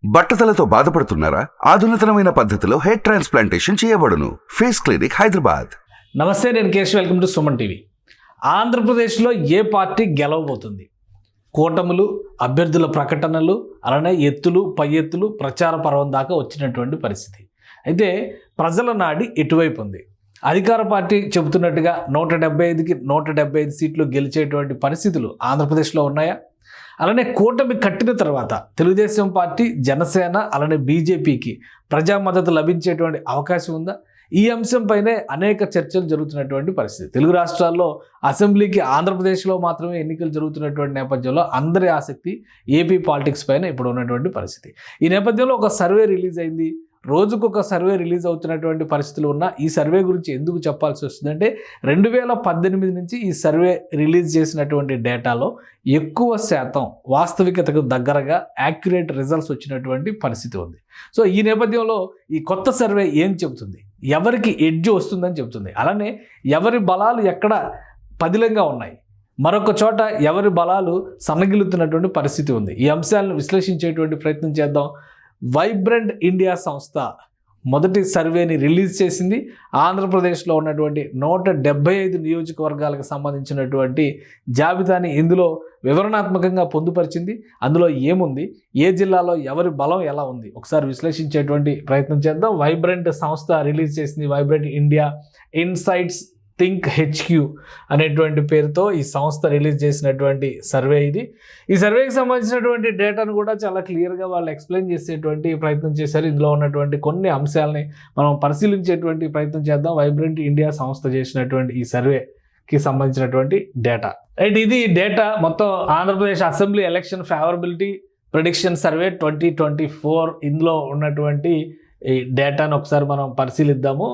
బట్టతలతో బాధపడుతున్నారా? ఆధునితనమైన పద్ధతిలో hair transplantation చేయబడును. Face clinic, Hyderabad. నమస్తే, నేను Keshav. Welcome to Suman TV. ఆంధ్రప్రదేశ్లో ఏ పార్టీ గెలవబోతుంది? కూటములు, అభ్యర్థుల ప్రకటనలు, అలానే ఎత్తులు పై ఎత్తులు ప్రచార పర్వం దాకా వచ్చినటువంటి పరిస్థితి. అయితే ప్రజల నాడి ఎటువైపు ఉంది? అధికార పార్టీ చెబుతున్నట్టుగా 175కి 175 సీట్లు గెలిచేటువంటి పరిస్థితులు ఆంధ్రప్రదేశ్లో ఉన్నాయా? అలానే కూటమి కట్టిన తర్వాత తెలుగుదేశం పార్టీ, జనసేన, అలానే బీజేపీకి ప్రజా మద్దతు లభించేటువంటి అవకాశం ఉందా? ఈ అంశంపైనే అనేక చర్చలు జరుగుతున్నటువంటి పరిస్థితి. తెలుగు రాష్ట్రాల్లో అసెంబ్లీకి ఆంధ్రప్రదేశ్లో మాత్రమే ఎన్నికలు జరుగుతున్నటువంటి నేపథ్యంలో అందరి ఆసక్తి ఏపీ పాలిటిక్స్ పైన ఇప్పుడు ఉన్నటువంటి పరిస్థితి. ఈ నేపథ్యంలో ఒక సర్వే రిలీజ్ అయింది. రోజుకొక సర్వే రిలీజ్ అవుతున్నటువంటి పరిస్థితులు ఉన్న ఈ సర్వే గురించి ఎందుకు చెప్పాల్సి వస్తుందంటే 2018 నుంచి ఈ సర్వే రిలీజ్ చేసినటువంటి డేటాలో ఎక్కువ శాతం వాస్తవికతకు దగ్గరగా యాక్యురేట్ రిజల్ట్స్ వచ్చినటువంటి పరిస్థితి ఉంది. సో ఈ నేపథ్యంలో ఈ కొత్త సర్వే ఏం చెబుతుంది? ఎవరికి ఎడ్జ్ వస్తుందని చెబుతుంది. అలానే ఎవరి బలాలు ఎక్కడ పదిలంగా ఉన్నాయి, మరొక చోట ఎవరి బలాలు సన్నగిలుతున్నటువంటి పరిస్థితి ఉంది. ఈ అంశాలను విశ్లేషించేటువంటి ప్రయత్నం చేద్దాం. వైబ్రెంట్ ఇండియా సంస్థ మొదటి సర్వేని రిలీజ్ చేసింది. ఆంధ్రప్రదేశ్లో ఉన్నటువంటి 175 నియోజకవర్గాలకు సంబంధించినటువంటి జాబితాని ఇందులో వివరణాత్మకంగా పొందుపరిచింది. అందులో ఏముంది, ఏ జిల్లాలో ఎవరి బలం ఎలా ఉంది, ఒకసారి విశ్లేషించేటువంటి ప్రయత్నం చేద్దాం. వైబ్రెంట్ సంస్థ రిలీజ్ చేసింది vibrant India insights think HQ అనేటువంటి పేరుతో ఈ సంస్థ రిలీజ్ చేసినటువంటి సర్వే ఇది. ఈ సర్వేకి సంబంధించినటువంటి డేటాను కూడా చాలా క్లియర్గా వాళ్ళు ఎక్స్ప్లెయిన్ చేసేటువంటి ప్రయత్నం చేశారు. ఇందులో ఉన్నటువంటి కొన్ని అంశాలని మనం పరిశీలించేటువంటి ప్రయత్నం చేద్దాం. వైబ్రెంట్ ఇండియా సంస్థ చేసినటువంటి ఈ సర్వేకి సంబంధించినటువంటి డేటా. రైట్, ఇది డేటా మొత్తం Andhra Pradesh assembly election favourability prediction survey 2024. ఇందులో ఉన్నటువంటి ఈ డేటాను ఒకసారి మనం పరిశీలిద్దాము.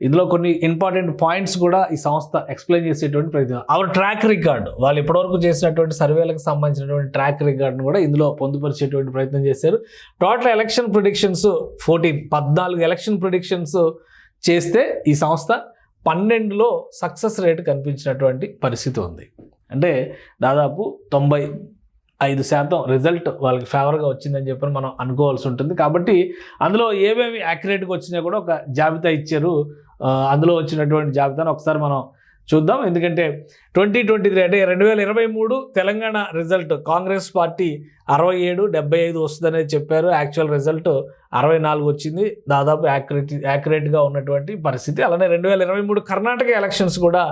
ఇందులో కొన్ని ఇంపార్టెంట్ పాయింట్స్ కూడా ఈ సంస్థ ఎక్స్ప్లెయిన్ చేసేటువంటి ప్రయత్నం. అవర్ ట్రాక్ రికార్డ్, వాళ్ళు ఇప్పటివరకు చేసినటువంటి సర్వేలకు సంబంధించినటువంటి ట్రాక్ రికార్డును కూడా ఇందులో పొందుపరిచేటువంటి ప్రయత్నం చేశారు. Total election predictions 14 election predictions చేస్తే ఈ సంస్థ 12లో సక్సెస్ రేట్ కనిపించినటువంటి పరిస్థితి ఉంది. అంటే దాదాపు 95% రిజల్ట్ వాళ్ళకి ఫేవర్గా వచ్చిందని చెప్పి మనం అనుకోవాల్సి ఉంటుంది. కాబట్టి అందులో ఏమేమి యాక్యురేట్గా వచ్చినా కూడా ఒక జాబితా ఇచ్చారు. అందులో వచ్చినటువంటి జాబితాను ఒకసారి మనం చూద్దాం. ఎందుకంటే 2023 అంటే 2023 తెలంగాణ రిజల్ట్ కాంగ్రెస్ పార్టీ 67-75 వస్తుందనేది చెప్పారు. యాక్చువల్ రిజల్ట్ 64 వచ్చింది. దాదాపు యాక్యురేట్గా ఉన్నటువంటి పరిస్థితి. అలానే 2023 కర్ణాటక ఎలక్షన్స్ కూడా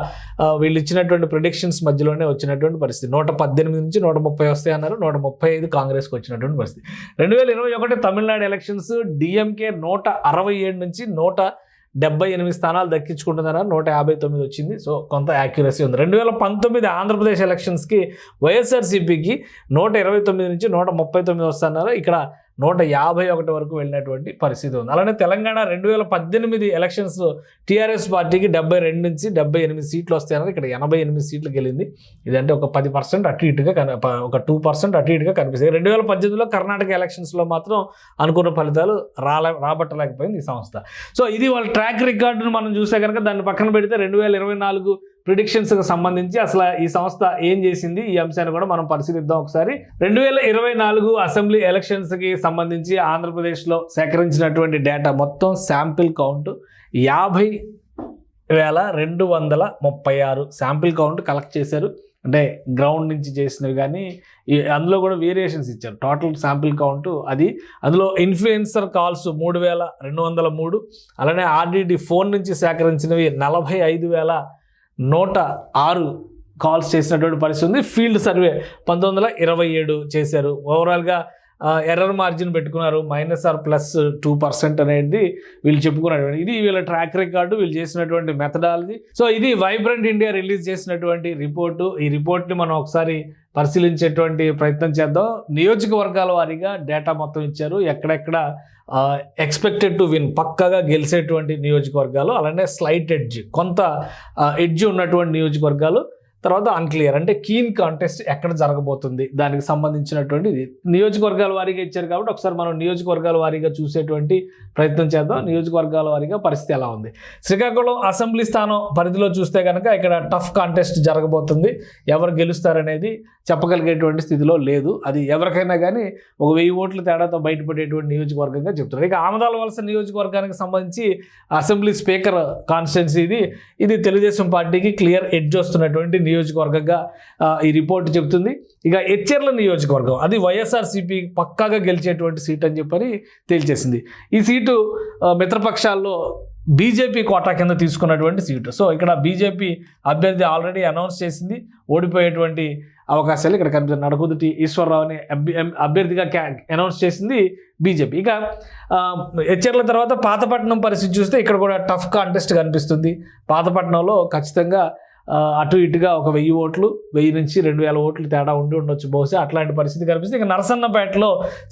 వీళ్ళు ఇచ్చినటువంటి ప్రిడిక్షన్స్ మధ్యలోనే వచ్చినటువంటి పరిస్థితి. 118 నుంచి 130 వస్తాయి అన్నారు. 135 కాంగ్రెస్కి వచ్చినటువంటి పరిస్థితి. 2021 తమిళనాడు ఎలక్షన్స్ డిఎంకే 167 నుంచి 178 స్థానాలు దక్కించుకుంటుందన్నారు. 159 వచ్చింది. సో కొంత యాక్యురసీ ఉంది. 2019 ఆంధ్రప్రదేశ్ ఎలక్షన్స్కి వైఎస్ఆర్సీపీకి 129 నుంచి 139 వస్తున్నారు. ఇక్కడ 151 వరకు వెళ్ళినటువంటి పరిస్థితి ఉంది. అలానే తెలంగాణ 2018 ఎలక్షన్స్ టీఆర్ఎస్ పార్టీకి 72 నుంచి 78 సీట్లు వస్తాయన్నారు. ఇక్కడ 88 సీట్లకు వెళ్ళింది. ఇదంటే ఒక 10% అటు ఇటుగా ఒక 2% అటు ఇటుగా కనిపిస్తాయి. 2018లో కర్ణాటక ఎలక్షన్స్లో మాత్రం అనుకున్న ఫలితాలు రాబట్టలేకపోయింది ఈ సంస్థ. సో ఇది వాళ్ళ ట్రాక్ రికార్డును మనం చూస్తే కనుక దాన్ని పక్కన పెడితే 2024 ప్రిడిక్షన్స్కి సంబంధించి అసలు ఈ సంస్థ ఏం చేసింది, ఈ అంశాన్ని కూడా మనం పరిశీలిద్దాం ఒకసారి. 2024 అసెంబ్లీ ఎలక్షన్స్కి సంబంధించి ఆంధ్రప్రదేశ్లో సేకరించినటువంటి డేటా మొత్తం sample count 50,236 sample count collect చేశారు. అంటే గ్రౌండ్ నుంచి చేసినవి కానీ అందులో కూడా వేరియేషన్స్ ఇచ్చారు. టోటల్ శాంపిల్ కౌంట్ అది. అందులో ఇన్ఫ్లుయెన్సర్ కాల్స్ 3,203, అలానే ఆర్డీడీ ఫోన్ నుంచి సేకరించినవి 45,106 కాల్స్ చేసినటువంటి పరిస్థితి ఉంది. ఫీల్డ్ సర్వే 1927 చేశారు. ఓవరాల్గా ఎర్రర్ మార్జిన్ పెట్టుకున్నారు, -+2% అనేది వీళ్ళు చెప్పుకున్నటువంటి. ఇది వీళ్ళ ట్రాక్ రికార్డు, వీళ్ళు చేసినటువంటి మెథడాలజీ. సో ఇది వైబ్రెంట్ ఇండియా రిలీజ్ చేసినటువంటి రిపోర్టు. ఈ రిపోర్ట్ని మనం ఒకసారి పరిశీలించేటువంటి ప్రయత్నం చేద్దాం. నియోజకవర్గాల వారీగా డేటా మొత్తం ఇచ్చారు. ఎక్కడెక్కడ ఎక్స్పెక్టెడ్ టు విన్, పక్కగా గెలిచేటువంటి నియోజకవర్గాలు, అలానే స్లైట్ ఎడ్జ్, కొంత ఎడ్జ్ ఉన్నటువంటి నియోజకవర్గాలు. తర్వాత అన్క్లియర్, అంటే కీన్ కాంటెస్ట్ ఎక్కడ జరగబోతుంది దానికి సంబంధించినటువంటి నియోజకవర్గాల వారీగా ఇచ్చారు కాబట్టి ఒకసారి మనం నియోజకవర్గాల వారీగా చూసేటువంటి ప్రయత్నం చేద్దాం. నియోజకవర్గాల వారీగా పరిస్థితి ఎలా ఉంది? శ్రీకాకుళం అసెంబ్లీ స్థానం పరిధిలో చూస్తే కనుక ఇక్కడ టఫ్ కాంటెస్ట్ జరగబోతుంది. ఎవరు గెలుస్తారనేది చెప్పగలిగేటువంటి స్థితిలో లేదు. అది ఎవరికైనా కానీ ఒక 1000 ఓట్ల తేడాతో బయటపడేటువంటి నియోజకవర్గంగా చెప్తున్నారు. ఇక ఆమదాల వలస నియోజకవర్గానికి సంబంధించి అసెంబ్లీ స్పీకర్ కాన్స్టిట్యున్సీ ఇది తెలుగుదేశం పార్టీకి క్లియర్ ఎడ్జ్ వస్తున్నటువంటి నియోజకవర్గంగా ఈ రిపోర్ట్ చెప్తుంది. ఇక ఎచ్చెర్ల నియోజకవర్గం అది వైఎస్ఆర్సీపీ పక్కాగా గెలిచేటువంటి సీట్ అని చెప్పని తేల్చేసింది. ఈ సీటు మిత్రపక్షాల్లో బీజేపీ కోటా కింద తీసుకున్నటువంటి సీటు. సో ఇక్కడ బీజేపీ అభ్యర్థి ఆల్రెడీ అనౌన్స్ చేసింది. ఓడిపోయేటువంటి అవకాశాలు ఇక్కడ కనిపిస్తుంది. నడకుదుటి ఈశ్వరరావుని అభ్యర్థిగా అనౌన్స్ చేసింది బీజేపీ. ఇక ఎచ్చెర్ల తర్వాత పాతపట్నం పరిస్థితి చూస్తే ఇక్కడ కూడా టఫ్ కాంటెస్ట్ కనిపిస్తుంది. పాతపట్నంలో ఖచ్చితంగా అటు ఇటుగా ఒక 1000 ఓట్లు, 1000 నుంచి 2000 ఓట్లు తేడా ఉండొచ్చు బహుశా. అట్లాంటి పరిస్థితి కనిపిస్తుంది. ఇక నరసన్నపేటలో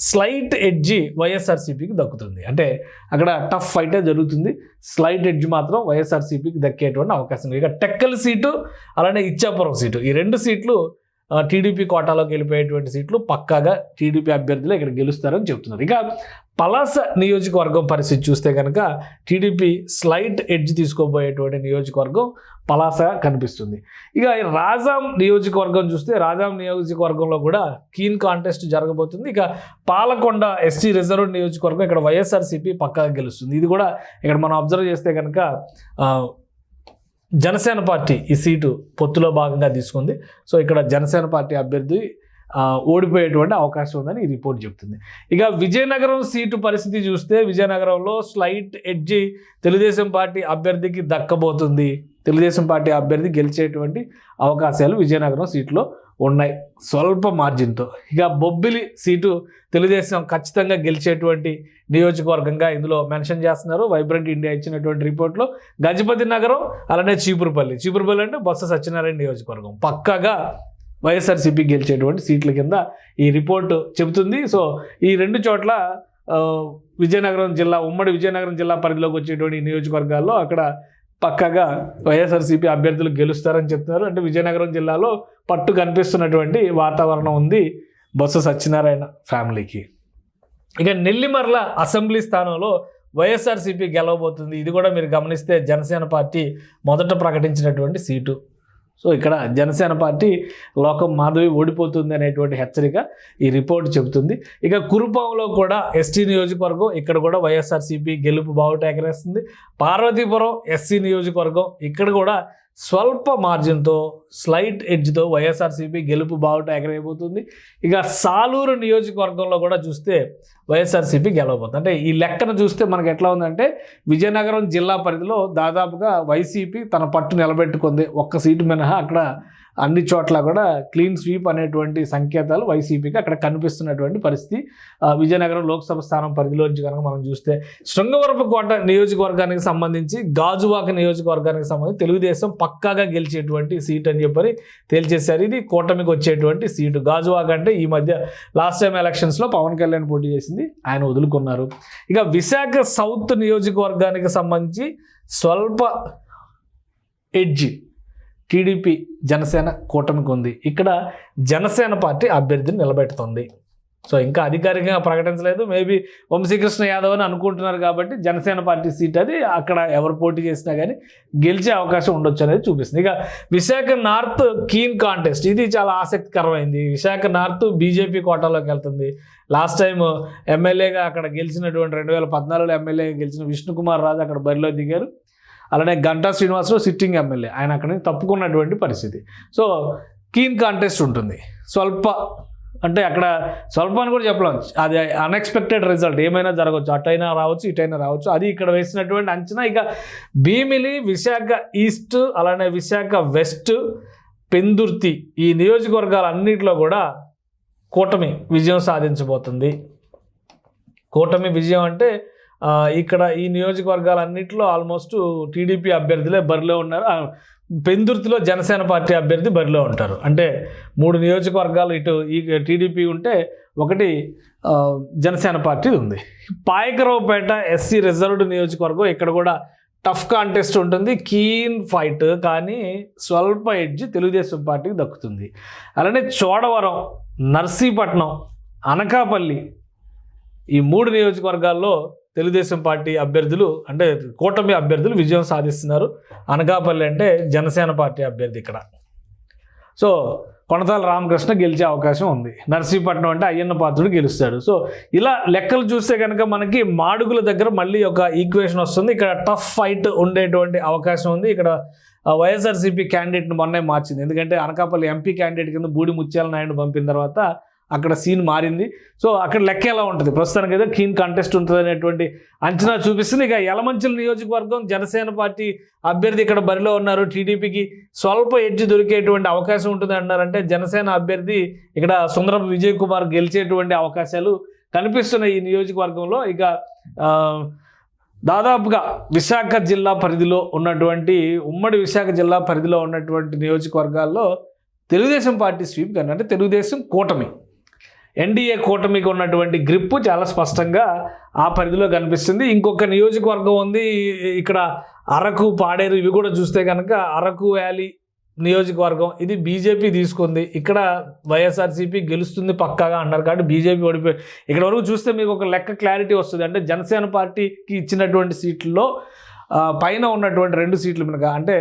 స్లైట్ ఎడ్జి వైఎస్ఆర్సీపీకి దక్కుతుంది. అంటే అక్కడ టఫ్ ఫైటే జరుగుతుంది. స్లైట్ ఎడ్జ్ మాత్రం వైఎస్ఆర్సీపీకి దక్కేటువంటి అవకాశం ఉంది. ఇక టెక్కల్ సీటు అలానే ఇచ్చాపురం సీటు, ఈ 2 సీట్లు టీడీపీ కోటాలోకి వెళ్ళిపోయేటువంటి సీట్లు పక్కాగా టీడీపీ అభ్యర్థులు ఇక్కడ గెలుస్తారని చెప్తున్నారు. ఇక పలాస నియోజకవర్గం పరిస్థితి చూస్తే కనుక టీడీపీ స్లైట్ ఎడ్జ్ తీసుకోబోయేటువంటి నియోజకవర్గం పలాస కనిపిస్తుంది. ఇక రాజాం నియోజకవర్గం చూస్తే రాజాం నియోజకవర్గంలో కూడా కీన్ కాంటెస్ట్ జరగబోతుంది. ఇక పాలకొండ ఎస్టీ రిజర్వ్డ్ నియోజకవర్గం ఇక్కడ వైఎస్ఆర్సీపీ పక్కాగా గెలుస్తుంది. ఇది కూడా ఇక్కడ మనం అబ్జర్వ్ చేస్తే కనుక జనసేన పార్టీ ఈ సీటు పొత్తులో భాగంగా తీసుకుంది. సో ఇక్కడ జనసేన పార్టీ అభ్యర్థి ఓడిపోయేటువంటి అవకాశం ఉందని ఈ రిపోర్ట్ చెప్తుంది. ఇక విజయనగరం సీటు పరిస్థితి చూస్తే విజయనగరంలో స్లైట్ ఎడ్జి తెలుగుదేశం పార్టీ అభ్యర్థికి దక్కబోతుంది. తెలుగుదేశం పార్టీ అభ్యర్థి గెలిచేటువంటి అవకాశాలు విజయనగరం సీట్లో ఉన్నాయి స్వల్ప మార్జిన్తో. ఇక బొబ్బిలి సీటు తెలుగుదేశం ఖచ్చితంగా గెలిచేటువంటి నియోజకవర్గంగా ఇందులో మెన్షన్ చేస్తున్నారు వైబ్రెంట్ ఇండియా ఇచ్చినటువంటి రిపోర్ట్లో. గజపతి నగరం అలానే చీపురుపల్లి అంటే బొత్స సత్యనారాయణ నియోజకవర్గం పక్కాగా వైఎస్ఆర్సీపీ గెలిచేటువంటి సీట్ల కింద ఈ రిపోర్టు చెబుతుంది. సో ఈ 2 చోట్ల విజయనగరం జిల్లా ఉమ్మడి విజయనగరం జిల్లా పరిధిలోకి వచ్చేటువంటి నియోజకవర్గాల్లో అక్కడ పక్కాగా వైఎస్ఆర్సీపీ అభ్యర్థులు గెలుస్తారని చెప్తున్నారు. అంటే విజయనగరం జిల్లాలో పట్టు కనిపిస్తున్నటువంటి వాతావరణం ఉంది బొత్స సత్యనారాయణ ఫ్యామిలీకి. ఇక నెల్లిమర్ల అసెంబ్లీ స్థానంలో వైఎస్ఆర్సీపీ గెలవబోతుంది. ఇది కూడా మీరు గమనిస్తే జనసేన పార్టీ మొదట ప్రకటించినటువంటి సీటు. సో ఇక్కడ జనసేన పార్టీ లోకం మాధవి ఓడిపోతుంది అనేటువంటి హెచ్చరిక ఈ రిపోర్ట్ చెబుతుంది. ఇక కురుపాంలో కూడా ఎస్టీ నియోజకవర్గం ఇక్కడ కూడా వైఎస్ఆర్సీపీ గెలుపు బావుట ఎగరేస్తుంది. పార్వతీపురం ఎస్సీ నియోజకవర్గం ఇక్కడ కూడా స్వల్ప మార్జిన్తో స్లైట్ ఎడ్జ్తో వైఎస్ఆర్సీపీ గెలుపు బావుట ఎగరేయబోతుంది. ఇక సాలూరు నియోజకవర్గంలో కూడా చూస్తే వైఎస్ఆర్సీపీ గెలవబోతుంది. అంటే ఈ లెక్కను చూస్తే మనకు ఎట్లా ఉందంటే విజయనగరం జిల్లా పరిధిలో దాదాపుగా వైసీపీ తన పట్టు నిలబెట్టుకుంది. ఒక్క సీటు మినహా అక్కడ అన్ని చోట్ల కూడా క్లీన్ స్వీప్ అనేటువంటి సంకేతాలు వైసీపీకి అక్కడ కనిపిస్తున్నటువంటి పరిస్థితి. విజయనగరం లోక్సభ స్థానం పరిధిలోంచి కనుక మనం చూస్తే శృంగవరపుకోట నియోజకవర్గానికి సంబంధించి గాజువాక నియోజకవర్గానికి సంబంధించి తెలుగుదేశం పక్కాగా గెలిచేటువంటి సీట్ అని చెప్పని తేల్చేశారు. ఇది కూటమికి వచ్చేటువంటి సీటు. గాజువాక అంటే ఈ మధ్య లాస్ట్ టైం ఎలక్షన్స్లో పవన్ కళ్యాణ్ పోటీ చేసింది, ఆయన వదులుకున్నారు. ఇక విశాఖ సౌత్ నియోజకవర్గానికి సంబంధించి స్వల్ప ఎడ్జ్ టీడీపీ జనసేన కూటమికి ఉంది. ఇక్కడ జనసేన పార్టీ అభ్యర్థిని నిలబెడుతుంది. సో ఇంకా అధికారికంగా ప్రకటించలేదు. మేబీ వంశీకృష్ణ యాదవ్ అని అనుకుంటున్నారు కాబట్టి జనసేన పార్టీ సీట్ అది అక్కడ ఎవరు పోటీ చేసినా కానీ గెలిచే అవకాశం ఉండొచ్చు అనేది చూపిస్తుంది. ఇక విశాఖ నార్త్ కీన్ కాంటెస్ట్ ఇది చాలా ఆసక్తికరమైంది. విశాఖ నార్త్ బీజేపీ కోటాలోకి వెళ్తుంది. లాస్ట్ టైం ఎమ్మెల్యేగా అక్కడ గెలిచినటువంటి 2014లో ఎమ్మెల్యేగా గెలిచిన విష్ణుకుమార్ రాజు అక్కడ బరిలో దిగారు. అలానే గంటా శ్రీనివాసరావు సిట్టింగ్ ఎమ్మెల్యే, ఆయన అక్కడి నుంచి తప్పుకున్నటువంటి పరిస్థితి. సో కీన్ కాంటెస్ట్ ఉంటుంది. స్వల్ప అంటే అక్కడ స్వల్ప అని కూడా చెప్పలేం, అది అన్ఎక్స్పెక్టెడ్ రిజల్ట్ ఏమైనా జరగవచ్చు, అటైనా రావచ్చు ఇటైనా రావచ్చు, అది ఇక్కడ వేసినటువంటి అంచనా. ఇక భీమిలి, విశాఖ ఈస్ట్ అలానే విశాఖ వెస్ట్, పెందుర్తి ఈ నియోజకవర్గాలన్నింటిలో కూడా కూటమి విజయం సాధించబోతుంది. కూటమి విజయం అంటే ఇక్కడ ఈ నియోజకవర్గాలన్నింటిలో ఆల్మోస్ట్ టీడీపీ అభ్యర్థులే బరిలో ఉన్నారు. పెందుర్తిలో జనసేన పార్టీ అభ్యర్థి బరిలో ఉంటారు. అంటే 3 నియోజకవర్గాలు ఇటు ఈ టీడీపీ ఉంటే ఒకటి జనసేన పార్టీ ఉంది. పాయకరావుపేట ఎస్సీ రిజర్వ్డ్ నియోజకవర్గం ఇక్కడ కూడా టఫ్ కాంటెస్ట్ ఉంటుంది, కీన్ ఫైట్, కానీ స్వల్ప ఎడ్జ్ తెలుగుదేశం పార్టీకి దక్కుతుంది. అలానే చోడవరం, నర్సీపట్నం, అనకాపల్లి ఈ 3 నియోజకవర్గాల్లో తెలుగుదేశం పార్టీ అభ్యర్థులు అంటే కూటమి అభ్యర్థులు విజయం సాధిస్తున్నారు. అనకాపల్లి అంటే జనసేన పార్టీ అభ్యర్థి ఇక్కడ. సో కొనతాల రామకృష్ణ గెలిచే అవకాశం ఉంది. నర్సీపట్నం అంటే అయ్యన్న పాత్రుడు గెలుస్తాడు. సో ఇలా లెక్కలు చూస్తే కనుక మనకి మాడుగుల దగ్గర మళ్ళీ ఒక ఈక్వేషన్ వస్తుంది. ఇక్కడ టఫ్ ఫైట్ ఉండేటువంటి అవకాశం ఉంది. ఇక్కడ వైఎస్ఆర్సీపీ క్యాండిడేట్ని మొన్నే మార్చింది. ఎందుకంటే అనకాపల్లి ఎంపీ క్యాండిడేట్ కింద బూడి ముత్యాల నాయుడు పంపిన తర్వాత అక్కడ సీన్ మారింది. సో అక్కడ లెక్క ఎలా ఉంటుంది, ప్రస్తుతానికి అయితే కీన్ కంటెస్ట్ ఉంటుంది అనేటువంటి అంచనా చూపిస్తుంది. ఇక యలమంచిల నియోజకవర్గం జనసేన పార్టీ అభ్యర్థి ఇక్కడ బరిలో ఉన్నారు. టీడీపీకి స్వల్ప ఎడ్జ్ దొరికేటువంటి అవకాశం ఉంటుంది అన్నారంటే జనసేన అభ్యర్థి ఇక్కడ సుందరపు విజయ్ కుమార్ గెలిచేటువంటి అవకాశాలు కనిపిస్తున్నాయి ఈ నియోజకవర్గంలో. ఇక దాదాపుగా విశాఖ జిల్లా పరిధిలో ఉన్నటువంటి ఉమ్మడి విశాఖ జిల్లా పరిధిలో ఉన్నటువంటి నియోజకవర్గాల్లో తెలుగుదేశం పార్టీ స్వీప్ కానీ అంటే తెలుగుదేశం కూటమి ఎన్డీఏ కూటమికి ఉన్నటువంటి గ్రిప్పు చాలా స్పష్టంగా ఆ పరిధిలో కనిపిస్తుంది. ఇంకొక నియోజకవర్గం ఉంది ఇక్కడ అరకు, పాడేరు, ఇవి కూడా చూస్తే కనుక అరకు వ్యాలీ నియోజకవర్గం ఇది బీజేపీ తీసుకుంది. ఇక్కడ వైఎస్ఆర్సీపీ గెలుస్తుంది పక్కాగా అన్నారు కాబట్టి బీజేపీ ఓడిపోయి ఇక్కడ వరకు చూస్తే మీకు ఒక లెక్క క్లారిటీ వస్తుంది. అంటే జనసేన పార్టీకి ఇచ్చినటువంటి సీట్లలో పైన ఉన్నటువంటి 2 సీట్లు మినహా అంటే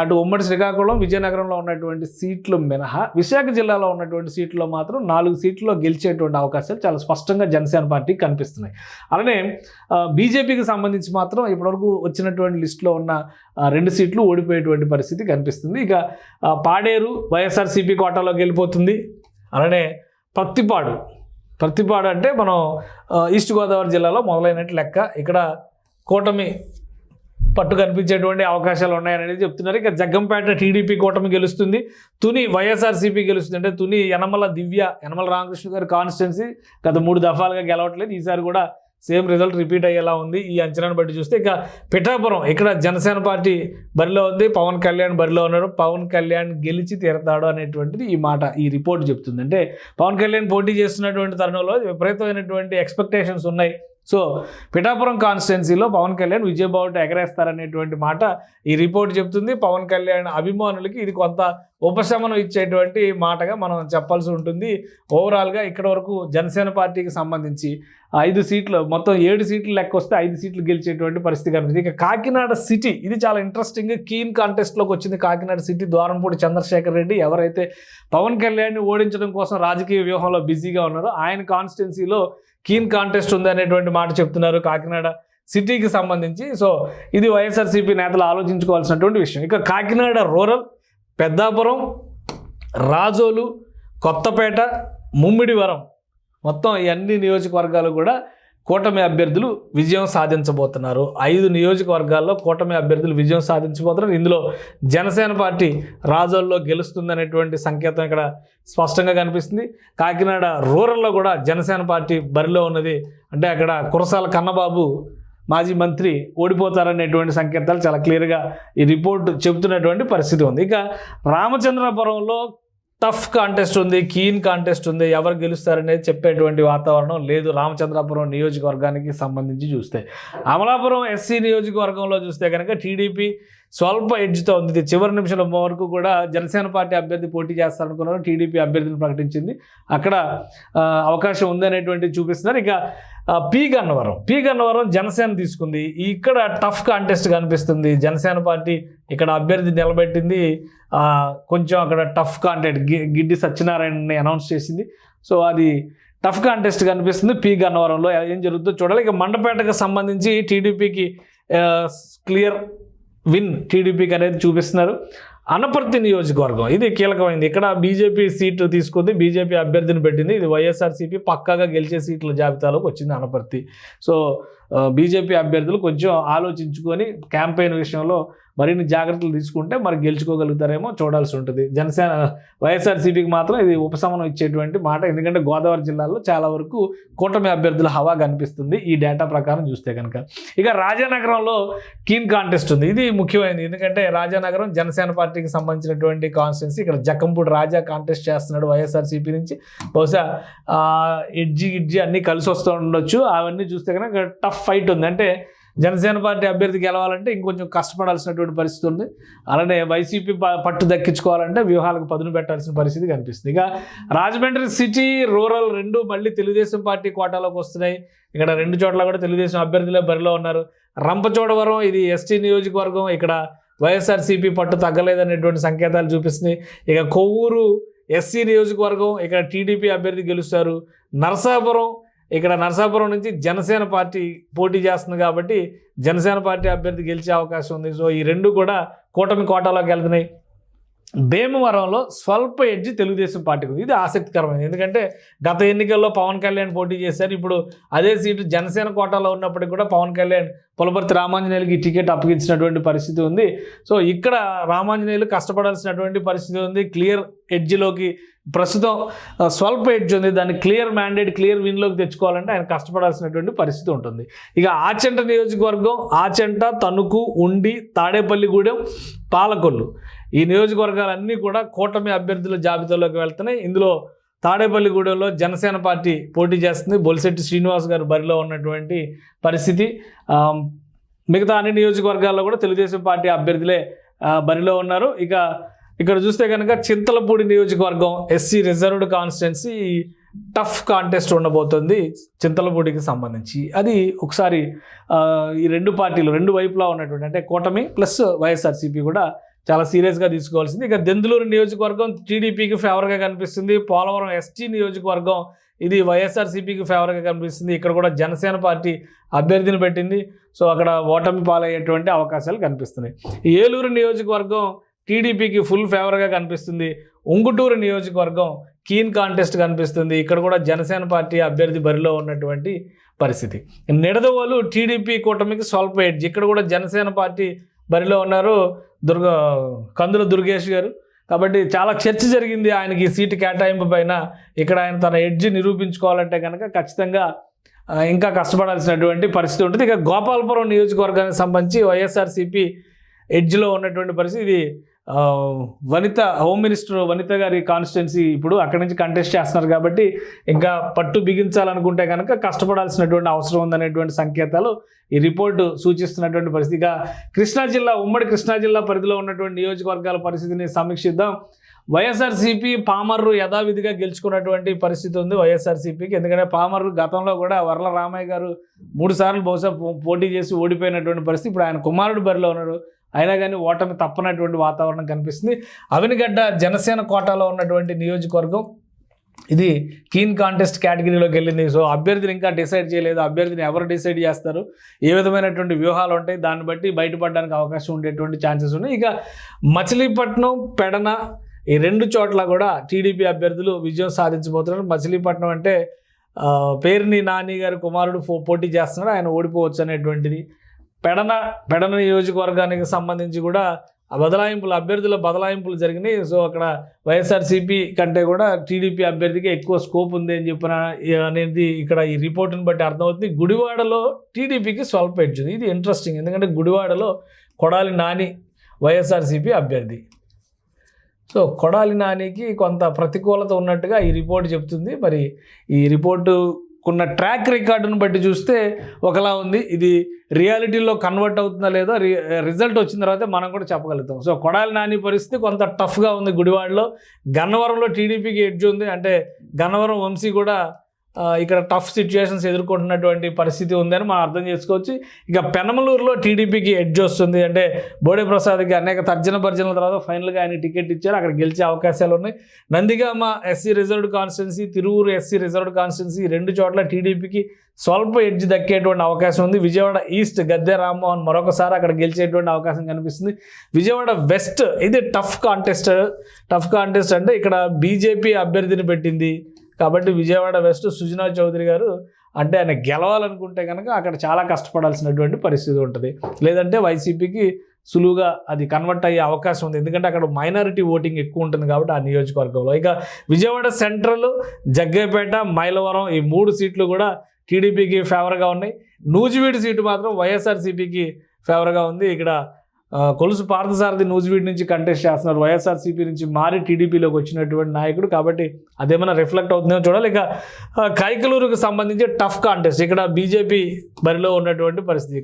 అటు ఉమ్మడి శ్రీకాకుళం, విజయనగరంలో ఉన్నటువంటి సీట్లు మినహా విశాఖ జిల్లాలో ఉన్నటువంటి సీట్లలో మాత్రం 4 సీట్లలో గెలిచేటువంటి అవకాశాలు చాలా స్పష్టంగా జనసేన పార్టీకి కనిపిస్తున్నాయి. అలానే బీజేపీకి సంబంధించి మాత్రం ఇప్పటివరకు వచ్చినటువంటి లిస్టులో ఉన్న 2 సీట్లు ఓడిపోయేటువంటి పరిస్థితి కనిపిస్తుంది. ఇక పాడేరు వైఎస్ఆర్సీపీ కోటాలోకి వెళ్ళిపోతుంది. అలానే ప్రత్తిపాడు అంటే మనం ఈస్ట్ గోదావరి జిల్లాలో మొదలైనట్టు లెక్క. ఇక్కడ కూటమి పట్టు కనిపించేటువంటి అవకాశాలు ఉన్నాయనేది చెప్తున్నారు. ఇక జగ్గంపేట టీడీపీ కూటమి గెలుస్తుంది. తుని వైఎస్ఆర్సీపీ గెలుస్తుంది. అంటే తుని యనమల రామకృష్ణ గారి కాన్స్టిట్యున్సీ గత 3 దఫాలుగా గెలవట్లేదు. ఈసారి కూడా సేమ్ రిజల్ట్ రిపీట్ అయ్యేలా ఉంది ఈ అంచనాను బట్టి చూస్తే. ఇక పిఠాపురం ఇక్కడ జనసేన పార్టీ బరిలో ఉంది, పవన్ కళ్యాణ్ బరిలో ఉన్నారు. పవన్ కళ్యాణ్ గెలిచి తీరతాడు అనేటువంటిది ఈ రిపోర్ట్ చెప్తుంది. అంటే పవన్ కళ్యాణ్ పోటీ చేస్తున్నటువంటి తరుణంలో విపరీతమైనటువంటి ఎక్స్పెక్టేషన్స్ ఉన్నాయి. సో పిఠాపురం కాన్స్టిట్యున్సీలో పవన్ కళ్యాణ్ విజయబావుట ఎగరేస్తారనేటువంటి మాట ఈ రిపోర్ట్ చెప్తుంది. పవన్ కళ్యాణ్ అభిమానులకి ఇది కొంత ఉపశమనం ఇచ్చేటువంటి మాటగా మనం చెప్పాల్సి ఉంటుంది. ఓవరాల్గా ఇక్కడ వరకు జనసేన పార్టీకి సంబంధించి 5 సీట్లు, మొత్తం 7 సీట్లు లెక్క వస్తే 5 సీట్లు గెలిచేటువంటి పరిస్థితి కనిపిస్తుంది. ఇక కాకినాడ సిటీ ఇది చాలా ఇంట్రెస్టింగ్ కీన్ కాంటెస్ట్లోకి వచ్చింది. కాకినాడ సిటీ ద్వారంపూడి చంద్రశేఖర్ రెడ్డి ఎవరైతే పవన్ కళ్యాణ్ని ఓడించడం కోసం రాజకీయ వ్యూహంలో బిజీగా ఉన్నారో ఆయన కాన్స్టిట్యున్సీలో కీన్ కాంటెస్ట్ ఉంది అనేటువంటి మాట చెప్తున్నారు కాకినాడ సిటీకి సంబంధించి. సో ఇది వైఎస్ఆర్సీపీ నేతలు ఆలోచించుకోవాల్సినటువంటి విషయం. ఇక కాకినాడ రూరల్, పెద్దాపురం, రాజోలు, కొత్తపేట, ముమ్మిడివరం మొత్తం ఈ అన్ని నియోజకవర్గాలు కూడా కూటమి అభ్యర్థులు విజయం సాధించబోతున్నారు. 5 నియోజకవర్గాల్లో కూటమి అభ్యర్థులు విజయం సాధించబోతున్నారు. ఇందులో జనసేన పార్టీ రాజోల్లో గెలుస్తుందనేటువంటి సంకేతం ఇక్కడ స్పష్టంగా కనిపిస్తుంది. కాకినాడ రూరల్లో కూడా జనసేన పార్టీ బరిలో ఉన్నది. అంటే అక్కడ కురసాల కన్నబాబు మాజీ మంత్రి ఓడిపోతారనేటువంటి సంకేతాలు చాలా క్లియర్గా ఈ రిపోర్ట్ చెబుతున్నటువంటి పరిస్థితి ఉంది. ఇక రామచంద్రపురంలో టఫ్ కాంటెస్ట్ ఉంది, కీన్ కాంటెస్ట్ ఉంది. ఎవరు గెలుస్తారనేది చెప్పేటువంటి వాతావరణం లేదు రామచంద్రపురం నియోజకవర్గానికి సంబంధించి చూస్తే. అమలాపురం ఎస్సీ నియోజకవర్గంలో చూస్తే కనుక టీడీపీ స్వల్ప ఎడ్జ్తో ఉంది. చివరి నిమిషం వరకు కూడా జనసేన పార్టీ అభ్యర్థి పోటీ చేస్తారనుకున్నారు. టీడీపీ అభ్యర్థిని ప్రకటించింది. అక్కడ అవకాశం ఉందనేటువంటిది చూపిస్తున్నారు. ఇక పి గన్నవరం జనసేన తీసుకుంది. ఇక్కడ టఫ్ కాంటెస్ట్ కనిపిస్తుంది. జనసేన పార్టీ ఇక్కడ అభ్యర్థి నిలబెట్టింది. కొంచెం అక్కడ టఫ్ కాంటెస్ట్ గిడ్డి సత్యనారాయణని అనౌన్స్ చేసింది. సో అది టఫ్ కాంటెస్ట్ కనిపిస్తుంది పి గన్నవరంలో. ఏం జరుగుతుందో చూడాలి. ఇక మండపేటకు సంబంధించి టీడీపీకి క్లియర్ విన్ టీడీపీకి అనేది చూపిస్తున్నారు. అనపర్తి నియోజకవర్గం ఇది కీలకమైంది. ఇక్కడ బీజేపీ సీటు తీసుకుంది, బీజేపీ అభ్యర్థిని పెట్టింది. ఇది వైఎస్ఆర్సీపీ పక్కాగా గెలిచే సీట్ల జాబితాలోకి వచ్చింది అనపర్తి. సో బీజేపీ అభ్యర్థులు కొంచెం ఆలోచించుకొని క్యాంపెయిన్ విషయంలో మరిన్ని జాగ్రత్తలు తీసుకుంటే మరి గెలుచుకోగలుగుతారేమో చూడాల్సి ఉంటుంది. వైఎస్ఆర్సీపీకి మాత్రం ఇది ఉపశమనం ఇచ్చేటువంటి మాట. ఎందుకంటే గోదావరి జిల్లాలో చాలా వరకు కూటమి అభ్యర్థుల హవా కనిపిస్తుంది ఈ డేటా ప్రకారం చూస్తే కనుక. ఇక రాజానగరంలో కీన్ కాంటెస్ట్ ఉంది. ఇది ముఖ్యమైనది. ఎందుకంటే రాజానగరం జనసేన పార్టీకి సంబంధించినటువంటి కాన్స్టిట్యున్సీ. ఇక్కడ జక్కంపూడి రాజా కాంటెస్ట్ చేస్తున్నాడు వైఎస్ఆర్సీపీ నుంచి. బహుశా ఇడ్జి అన్నీ కలిసి వస్తూ ఉండొచ్చు. అవన్నీ చూస్తే కనుక టఫ్ ఫైట్ ఉంది. అంటే జనసేన పార్టీ అభ్యర్థి గెలవాలంటే ఇంకొంచెం కష్టపడాల్సినటువంటి పరిస్థితి ఉంది. అలానే వైసీపీ పట్టు దక్కించుకోవాలంటే వ్యూహాలకు పదును పెట్టాల్సిన పరిస్థితి కనిపిస్తుంది. ఇక రాజమండ్రి సిటీ రూరల్ రెండు మళ్ళీ తెలుగుదేశం పార్టీ కోటాలోకి వస్తున్నాయి. ఇక్కడ రెండు చోట్ల కూడా తెలుగుదేశం అభ్యర్థులే బరిలో ఉన్నారు. రంపచోడవరం ఇది ఎస్టీ నియోజకవర్గం, ఇక్కడ వైఎస్ఆర్సీపీ పట్టు తగ్గలేదనేటువంటి సంకేతాలు చూపిస్తున్నాయి. ఇక కొవ్వూరు ఎస్సీ నియోజకవర్గం, ఇక్కడ టీడీపీ అభ్యర్థి గెలుస్తారు. నరసాపురం, ఇక్కడ నరసాపురం నుంచి జనసేన పార్టీ పోటీ చేస్తుంది కాబట్టి జనసేన పార్టీ అభ్యర్థి గెలిచే అవకాశం ఉంది. సో ఈ రెండు కూడా కూటమి కోటాలోకి వెళ్తున్నాయి. భీమవరంలో స్వల్ప ఎడ్జి తెలుగుదేశం పార్టీకి ఉంది. ఇది ఆసక్తికరమైనది, ఎందుకంటే గత ఎన్నికల్లో పవన్ కళ్యాణ్ పోటీ చేశారు. ఇప్పుడు అదే సీటు జనసేన కోటాలో ఉన్నప్పటికీ కూడా పవన్ కళ్యాణ్ పులపర్తి రామాంజనేయులకి టికెట్ అప్పగించినటువంటి పరిస్థితి ఉంది. సో ఇక్కడ రామాంజనేయులు కష్టపడాల్సినటువంటి పరిస్థితి ఉంది. క్లియర్ ఎడ్జ్లోకి ప్రస్తుతం స్వల్ప ఎడ్జ్ ఉంది, దాన్ని క్లియర్ మ్యాండేట్ క్లియర్ విన్లోకి తెచ్చుకోవాలంటే ఆయన కష్టపడాల్సినటువంటి పరిస్థితి ఉంటుంది. ఇక ఆచంట నియోజకవర్గం, ఆచంట, తణుకు, ఉండి, తాడేపల్లిగూడెం, పాలకొల్లు ఈ నియోజకవర్గాలన్నీ కూడా కూటమి అభ్యర్థుల జాబితాలోకి వెళ్తున్నాయి. ఇందులో తాడేపల్లిగూడెంలో జనసేన పార్టీ పోటీ చేస్తుంది. బొలిశెట్టి శ్రీనివాస్ గారు బరిలో ఉన్నటువంటి పరిస్థితి. మిగతా అన్ని నియోజకవర్గాల్లో కూడా తెలుగుదేశం పార్టీ అభ్యర్థులే బరిలో ఉన్నారు. ఇక ఇక్కడ చూస్తే కనుక చింతలపూడి నియోజకవర్గం SC reserved constituency tough contest ఉండబోతుంది చింతలపూడికి సంబంధించి. అది ఒకసారి ఈ రెండు పార్టీలు రెండు వైపులా ఉన్నటువంటి అంటే కూటమి ప్లస్ వైఎస్ఆర్సీపీ కూడా చాలా సీరియస్గా తీసుకోవాల్సింది. ఇక దెందులూరు నియోజకవర్గం టీడీపీకి ఫేవర్గా కనిపిస్తుంది. పోలవరం ఎస్టీ నియోజకవర్గం ఇది వైఎస్ఆర్సీపీకి ఫేవర్గా కనిపిస్తుంది. ఇక్కడ కూడా జనసేన పార్టీ అభ్యర్థిని పెట్టింది. సో అక్కడ ఓటమి పాలయ్యేటువంటి అవకాశాలు కనిపిస్తున్నాయి. ఏలూరు నియోజకవర్గం టీడీపీకి ఫుల్ ఫేవర్గా కనిపిస్తుంది. ఉంగుటూరు నియోజకవర్గం కీన్ కాంటెస్ట్ కనిపిస్తుంది. ఇక్కడ కూడా జనసేన పార్టీ అభ్యర్థి బరిలో ఉన్నటువంటి పరిస్థితి. నిడదవోలు టీడీపీ కూటమికి స్వల్ప ఎడ్జ్, ఇక్కడ కూడా జనసేన పార్టీ బరిలో ఉన్నారు కందుల దుర్గేష్ గారు. కాబట్టి చాలా చర్చ జరిగింది ఆయనకి సీటు కేటాయింపు పైన. ఇక్కడ ఆయన తన ఎడ్జ్ నిరూపించుకోవాలంటే కనుక ఖచ్చితంగా ఇంకా కష్టపడాల్సినటువంటి పరిస్థితి ఉంటుంది. ఇక గోపాలపురం నియోజకవర్గానికి సంబంధించి వైఎస్ఆర్సీపీ ఎడ్జ్లో ఉన్నటువంటి పరిస్థితి. ఇది వనిత హోమ్ మినిస్టర్ వనిత గారి కాన్స్టిట్యున్సీ, ఇప్పుడు అక్కడి నుంచి కంటెస్ట్ చేస్తున్నారు కాబట్టి ఇంకా పట్టు బిగించాలనుకుంటే కనుక కష్టపడాల్సినటువంటి అవసరం ఉందనేటువంటి సంకేతాలు ఈ రిపోర్టు సూచిస్తున్నటువంటి పరిస్థితి. ఇక కృష్ణా జిల్లా, ఉమ్మడి కృష్ణా జిల్లా పరిధిలో ఉన్నటువంటి నియోజకవర్గాల పరిస్థితిని సమీక్షిద్దాం. వైఎస్ఆర్సీపీ పామర్రు యథావిధిగా గెలుచుకున్నటువంటి పరిస్థితి ఉంది వైఎస్ఆర్సీపీకి. ఎందుకంటే పామర్రు గతంలో కూడా వర్ల రామయ్య గారు 3 సార్లు బహుశా పోటీ చేసి ఓడిపోయినటువంటి పరిస్థితి. ఇప్పుడు ఆయన కుమారుడు బరిలో ఉన్నాడు, అయినా కానీ ఓటమి తప్పనటువంటి వాతావరణం కనిపిస్తుంది. అవినిగడ్డ జనసేన కోటాలో ఉన్నటువంటి నియోజకవర్గం ఇది కీన్ కాంటెస్ట్ కేటగిరీలోకి వెళ్ళింది. సో అభ్యర్థిని ఇంకా డిసైడ్ చేయలేదు. అభ్యర్థిని ఎవరు డిసైడ్ చేస్తారు, ఏ విధమైనటువంటి వ్యూహాలు ఉంటాయి, దాన్ని బట్టి బయటపడడానికి అవకాశం ఉండేటువంటి ఛాన్సెస్ ఉన్నాయి. ఇక మచిలీపట్నం, పెడన ఈ రెండు చోట్ల కూడా టీడీపీ అభ్యర్థులు విజయం సాధించబోతున్నారు. మచిలీపట్నం అంటే పేర్ని నాని గారి కుమారుడు పోటీ చేస్తున్నాడు, ఆయన ఓడిపోవచ్చు అనేటువంటిది. పెడన నియోజకవర్గానికి సంబంధించి కూడా బదలాయింపులు, అభ్యర్థుల బదలాయింపులు జరిగినాయి. సో అక్కడ వైఎస్ఆర్సీపీ కంటే కూడా టీడీపీ అభ్యర్థికి ఎక్కువ స్కోప్ ఉంది అని చెప్పిన అనేది ఇక్కడ ఈ రిపోర్టుని బట్టి అర్థమవుతుంది. గుడివాడలో టీడీపీకి స్వల్ప ఎడ్జ్ ఉంది. ఇది ఇంట్రెస్టింగ్, ఎందుకంటే గుడివాడలో కొడాలి నాని వైఎస్ఆర్సీపీ అభ్యర్థి. సో కొడాలి నానికి కొంత ప్రతికూలత ఉన్నట్టుగా ఈ రిపోర్ట్ చెప్తుంది. మరి ఈ రిపోర్టుకున్న ట్రాక్ రికార్డును బట్టి చూస్తే ఒకలా ఉంది. ఇది రియాలిటీలో కన్వర్ట్ అవుతుందా లేదో రిజల్ట్ వచ్చిన తర్వాత మనం కూడా చెప్పగలుగుతాం. సో కొడాలి నాని పరిస్థితి కొంత టఫ్గా ఉంది గుడివాడలో. గన్నవరంలో టీడీపీకి ఎడ్జ్ ఉంది, అంటే గన్నవరం వంశీ కూడా ఇక్కడ టఫ్ సిచ్యువేషన్స్ ఎదుర్కొంటున్నటువంటి పరిస్థితి ఉందని మనం అర్థం చేసుకోవచ్చు. ఇక పెనమలూరులో టీడీపీకి ఎడ్జ్ వస్తుంది, అంటే బోడే ప్రసాద్కి అనేక తర్జన భర్జనల తర్వాత ఫైనల్గా ఆయన టికెట్ ఇచ్చారు, అక్కడ గెలిచే అవకాశాలు ఉన్నాయి. Nandigama SC reserved constituency, Tiruvuru SC reserved constituency ఈ రెండు చోట్ల టీడీపీకి స్వల్ప ఎడ్జ్ దక్కేటువంటి అవకాశం ఉంది. విజయవాడ ఈస్ట్ గద్దె రామ్మోహన్ మరొకసారి అక్కడ గెలిచేటువంటి అవకాశం కనిపిస్తుంది. విజయవాడ వెస్ట్ ఇది టఫ్ కాంటెస్ట్ అంటే ఇక్కడ బీజేపీ అభ్యర్థిని పెట్టింది కాబట్టి విజయవాడ వెస్ట్ సుజనా చౌదరి గారు అంటే ఆయన గెలవాలనుకుంటే కనుక అక్కడ చాలా కష్టపడాల్సినటువంటి పరిస్థితి ఉంటుంది. లేదంటే వైసీపీకి సులువుగా అది కన్వర్ట్ అయ్యే అవకాశం ఉంది, ఎందుకంటే అక్కడ మైనారిటీ ఓటింగ్ ఎక్కువ ఉంటుంది కాబట్టి ఆ నియోజకవర్గంలో. ఇక విజయవాడ సెంట్రల్, జగ్గైపేట, మైలవరం ఈ 3 సీట్లు కూడా టీడీపీకి ఫేవర్గా ఉన్నాయి. నూజివీడు సీటు మాత్రం వైఎస్ఆర్సీపీకి ఫేవర్గా ఉంది. ఇక్కడ కొలుసు పార్థసారథి నూజివీడ్ నుంచి కంటెస్ట్ చేస్తున్నారు. వైఎస్ఆర్సీపీ నుంచి మారి టీడీపీలోకి వచ్చినటువంటి నాయకుడు, కాబట్టి అదేమైనా రిఫ్లెక్ట్ అవుతుందో చూడాలి. ఇక కైకలూరుకు సంబంధించి టఫ్ కాంటెస్ట్, ఇక్కడ బీజేపీ బరిలో ఉన్నటువంటి పరిస్థితి.